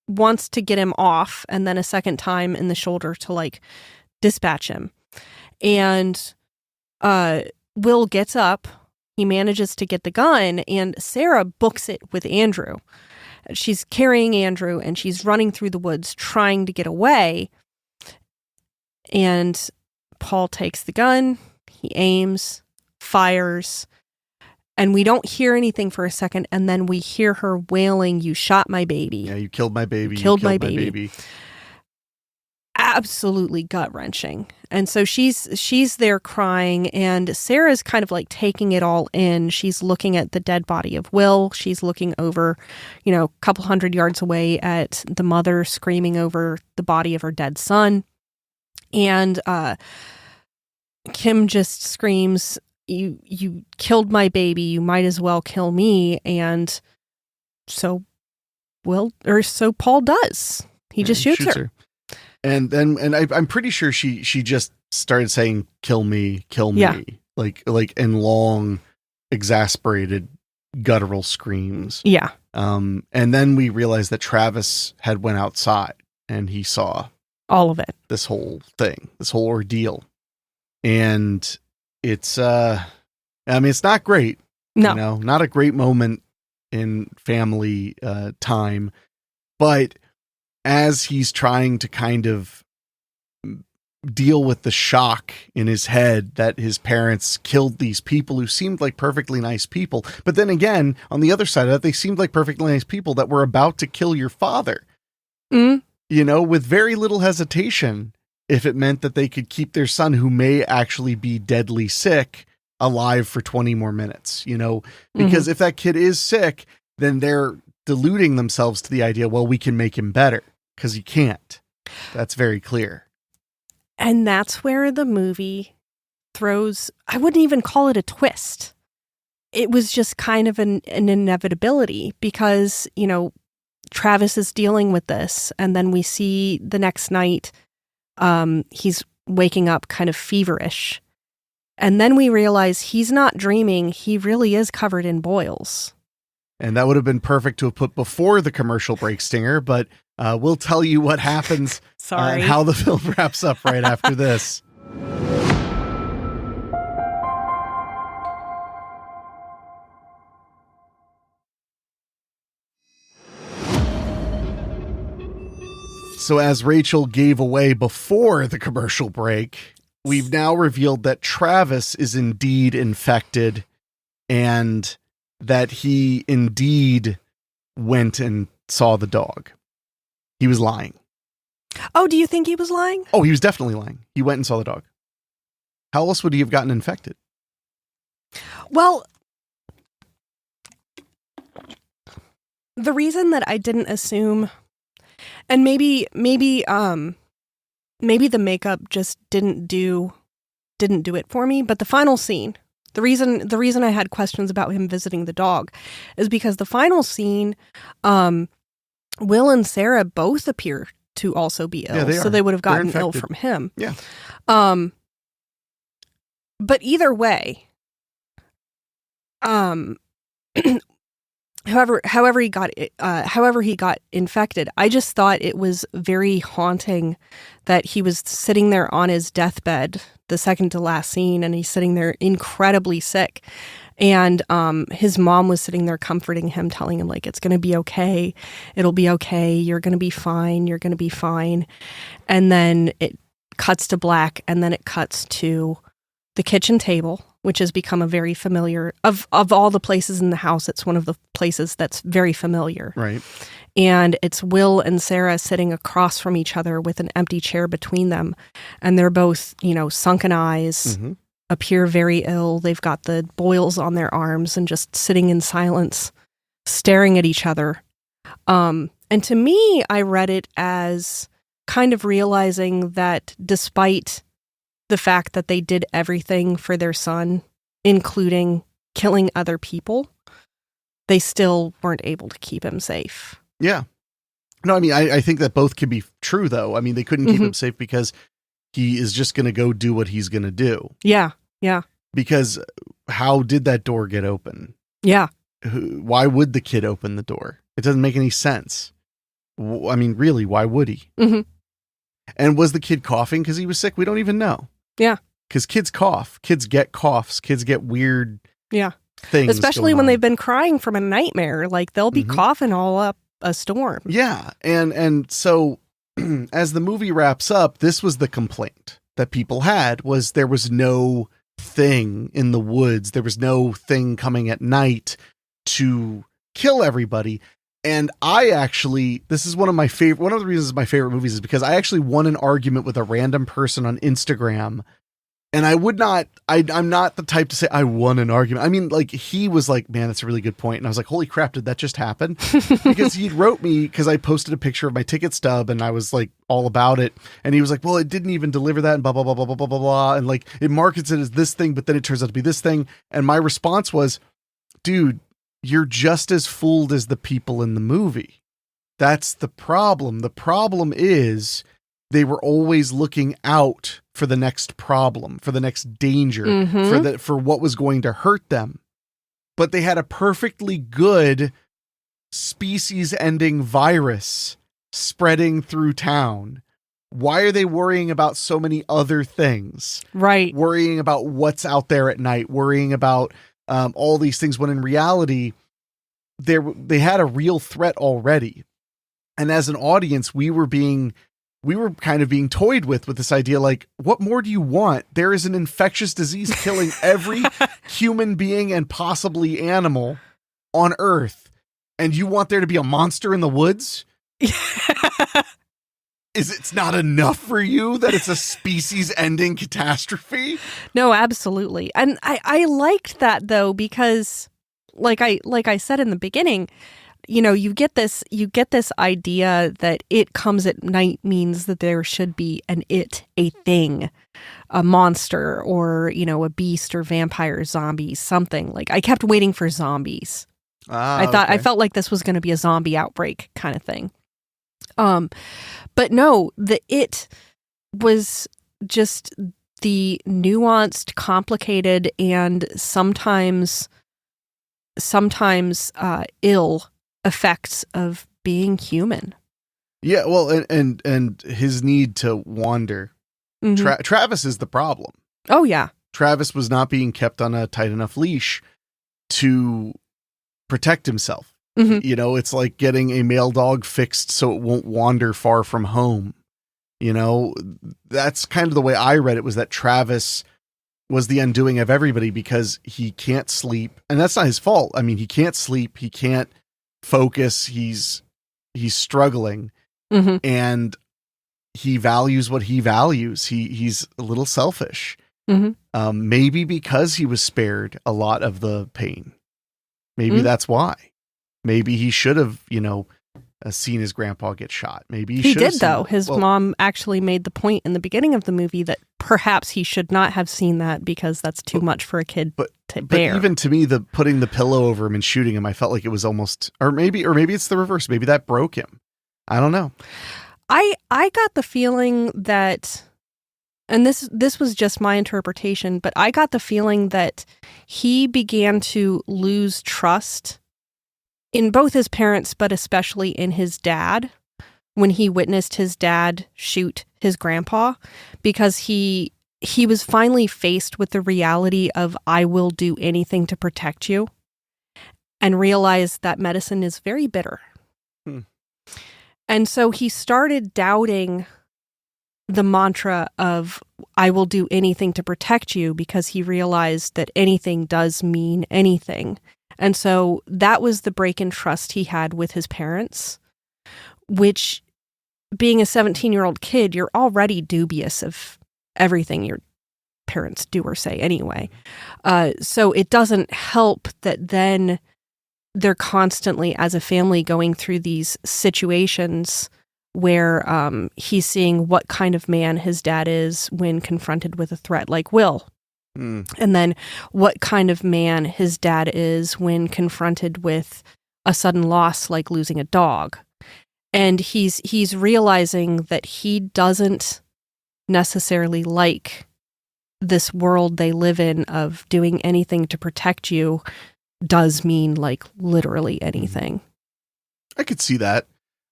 wants to get him off, and then a second time in the shoulder to dispatch him. And Will gets up. He manages to get the gun, and Sarah books it with Andrew. She's carrying Andrew, and she's running through the woods trying to get away. And Paul takes the gun, he aims, fires, and we don't hear anything for a second, and then we hear her wailing, "You shot my baby. Yeah, you killed my baby. You killed my baby." Absolutely gut-wrenching. And so she's there crying, and Sarah's kind of taking it all in. She's looking at the dead body of Will. She's looking over, a couple hundred yards away at the mother screaming over the body of her dead son. And Kim just screams, you killed my baby. You might as well kill me. And so Paul does. He just shoots her. And I'm pretty sure she just started saying, "Kill me, kill me," yeah. like in long, exasperated, guttural screams. Yeah. And then we realized that Travis had went outside and he saw all of it. This whole thing, this whole ordeal, and it's it's not great. No, not a great moment in family time, but as he's trying to kind of deal with the shock in his head that his parents killed these people who seemed like perfectly nice people. But then again, on the other side of that, they seemed like perfectly nice people that were about to kill your father, with very little hesitation, if it meant that they could keep their son, who may actually be deadly sick, alive for 20 more minutes, because if that kid is sick, then they're deluding themselves to the idea, well, we can make him better. Because you can't. That's very clear. And that's where the movie throws, I wouldn't even call it a twist. It was just kind of an inevitability because, Travis is dealing with this. And then we see the next night, he's waking up kind of feverish. And then we realize he's not dreaming. He really is covered in boils. And that would have been perfect to have put before the commercial break, Stinger, but we'll tell you what happens and how the film wraps up right after this. So as Rachel gave away before the commercial break, we've now revealed that Travis is indeed infected and that he indeed went and saw the dog. He was lying. Oh, do you think he was lying? Oh, he was definitely lying. He went and saw the dog. How else would he have gotten infected? Well, the reason that I didn't assume, and maybe the makeup just didn't do it for me, but the final scene, the reason I had questions about him visiting the dog is because the final scene, Will and Sarah both appear to also be ill, so they would have gotten ill from him. Yeah. But either way, however he got infected, I just thought it was very haunting that he was sitting there on his deathbed, the second to last scene, and he's sitting there incredibly sick. And his mom was sitting there comforting him, telling him, it's going to be okay. It'll be okay. You're going to be fine. You're going to be fine. And then it cuts to black, and then it cuts to the kitchen table, which has become a very familiar, of all the places in the house, it's one of the places that's very familiar. Right. And it's Will and Sarah sitting across from each other with an empty chair between them. And they're both, sunken eyes, appear very ill. They've got the boils on their arms and just sitting in silence, staring at each other. And to me, I read it as kind of realizing that despite the fact that they did everything for their son, including killing other people, they still weren't able to keep him safe. Yeah. No, I mean, I think that both can be true, though. I mean, they couldn't keep him safe because he is just going to go do what he's going to do. Yeah, yeah. Because how did that door get open? Yeah. Why would the kid open the door? It doesn't make any sense. I mean, really, why would he? Mm-hmm. And was the kid coughing because he was sick? We don't even know. Yeah. Because kids cough. Kids get coughs. Kids get weird things. Especially when they've been crying from a nightmare. Like, they'll be coughing all up a storm. Yeah. And so as the movie wraps up, this was the complaint that people had, was there was no thing in the woods. There was no thing coming at night to kill everybody. And I actually, this is one of the reasons my favorite movies is because I actually won an argument with a random person on Instagram. And I'm not the type to say I won an argument. I mean, like, he was like, man, that's a really good point. And I was like, holy crap, did that just happen? Because he wrote me, because I posted a picture of my ticket stub and I was like all about it. And he was like, well, it didn't even deliver that and blah, blah, blah, blah, blah, blah, blah, blah. And like, it markets it as this thing, but then it turns out to be this thing. And my response was, dude, you're just as fooled as the people in the movie. That's the problem. The problem is they were always looking out for the next problem, for the next danger, for what was going to hurt them. But they had a perfectly good species-ending virus spreading through town. Why are they worrying about so many other things? Right. Worrying about what's out there at night, worrying about all these things, when in reality, they had a real threat already. And as an audience, we were kind of being toyed with this idea, like, what more do you want? There is an infectious disease killing every human being and possibly animal on Earth. And you want there to be a monster in the woods? It's not enough for you that it's a species-ending catastrophe? No, absolutely. And I liked that, though, because like I said in the beginning, you know, you get this idea that it comes at night means that there should be a thing, a monster, or, you know, a beast or vampire, zombie, something. Like, I kept waiting for zombies. I felt like this was going to be a zombie outbreak kind of thing. But no, it was just the nuanced, complicated, and sometimes ill effects of being human. Yeah, well, and his need to wander. Travis is the problem. Oh, yeah. Travis was not being kept on a tight enough leash to protect himself. You know, it's like getting a male dog fixed so it won't wander far from home. You know, that's kind of the way I read it, was that Travis was the undoing of everybody because he can't sleep. And that's not his fault. I mean, he can't sleep. He can't focus. He's struggling, and he values what he values. He's a little selfish. Maybe because he was spared a lot of the pain. Maybe that's why. Maybe he should have, you know, seen his grandpa get shot. Maybe he did, though. His mom actually made the point in the beginning of the movie that perhaps he should not have seen that because that's too much for a kid to bear. But even to me, the putting the pillow over him and shooting him, I felt like it was almost, or maybe it's the reverse. Maybe that broke him. I don't know. I got the feeling that, and this was just my interpretation, but I got the feeling that he began to lose trust in both his parents, but especially in his dad, when he witnessed his dad shoot his grandpa, because he was finally faced with the reality of, I will do anything to protect you, and realized that medicine is very bitter. And so he started doubting the mantra of, I will do anything to protect you, because he realized that anything does mean anything. And so that was the break in trust he had with his parents, which, being a 17-year-old kid, you're already dubious of everything parents do or say anyway. So it doesn't help that then they're constantly, as a family, going through these situations where he's seeing what kind of man his dad is when confronted with a threat like Will. And then what kind of man his dad is when confronted with a sudden loss like losing a dog. And he's realizing that he doesn't necessarily like this world they live in of doing anything to protect you does mean like literally anything. I could see that.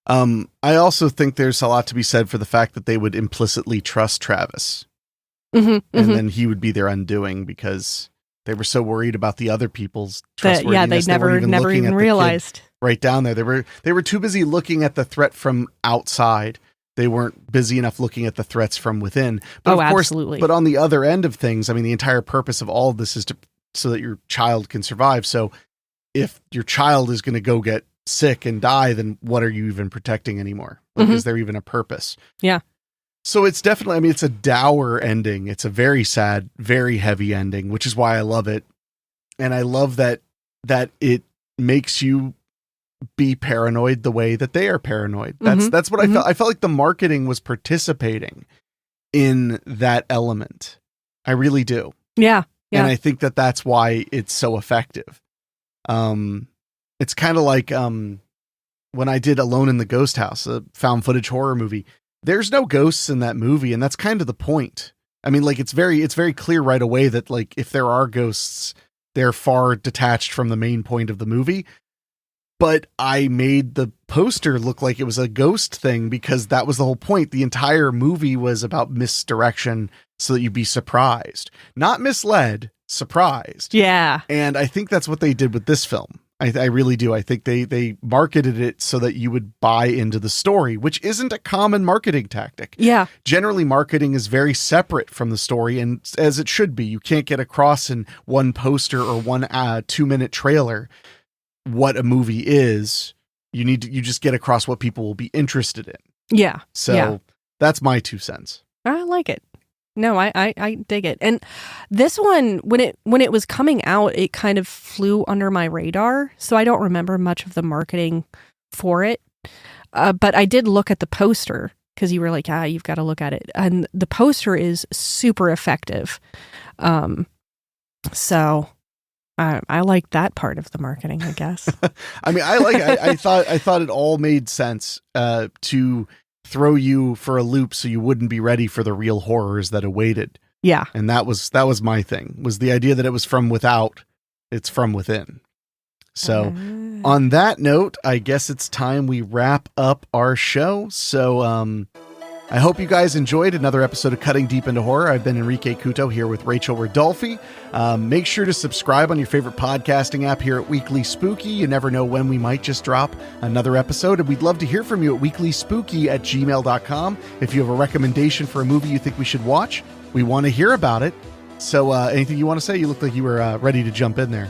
I also think there's a lot to be said for the fact that they would implicitly trust Travis. And then he would be their undoing because they were so worried about the other people's trustworthiness. They never even realized. Right down there. They were too busy looking at the threat from outside. They weren't busy enough looking at the threats from within. But of course, absolutely. But on the other end of things, I mean, the entire purpose of all of this is so that your child can survive. So if your child is going to go get sick and die, then what are you even protecting anymore? Like, is there even a purpose? Yeah. So it's definitely, I mean, it's a dour ending. It's a very sad, very heavy ending, which is why I love it. And I love that it makes you be paranoid the way that they are paranoid. That's what I felt. I felt like the marketing was participating in that element. I really do. Yeah. And I think that that's why it's so effective. It's kind of like when I did Alone in the Ghost House, a found footage horror movie. There's no ghosts in that movie, and that's kind of the point. I mean, like it's very clear right away that like if there are ghosts, they're far detached from the main point of the movie. But I made the poster look like it was a ghost thing because that was the whole point. The entire movie was about misdirection so that you'd be surprised, not misled, surprised. Yeah. And I think that's what they did with this film. I really do. I think they marketed it so that you would buy into the story, which isn't a common marketing tactic. Yeah. Generally, marketing is very separate from the story, and as it should be. You can't get across in one poster or one 2-minute trailer what a movie is. You just get across what people will be interested in. Yeah. So that's my 2 cents. I like it. No, I dig it. And this one, when it was coming out, it kind of flew under my radar. So I don't remember much of the marketing for it. But I did look at the poster because you were like, you've got to look at it. And the poster is super effective. So I like that part of the marketing, I guess. I mean, I thought it all made sense to throw you for a loop so you wouldn't be ready for the real horrors that awaited. Yeah. And that was my thing, was the idea that it was from without, it's from within. So on that note, I guess it's time we wrap up our show. So I hope you guys enjoyed another episode of Cutting Deep into Horror. I've been Henrique Couto here with Rachael Redolfi. Make sure to subscribe on your favorite podcasting app here at Weekly Spooky. You never know when we might just drop another episode. And we'd love to hear from you at weeklyspooky@gmail.com. If you have a recommendation for a movie you think we should watch, we want to hear about it. So anything you want to say? You look like you were ready to jump in there.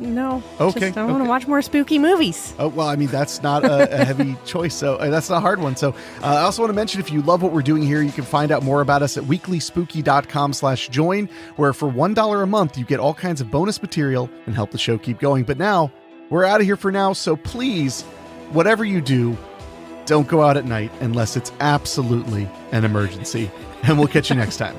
No. Okay. I want to watch more spooky movies. Oh, well, I mean, that's not a heavy choice. So that's not a hard one. So I also want to mention, if you love what we're doing here, you can find out more about us at weeklyspooky.com/join, where for $1 a month, you get all kinds of bonus material and help the show keep going. But now we're out of here for now. So please, whatever you do, don't go out at night unless it's absolutely an emergency. And we'll catch you next time.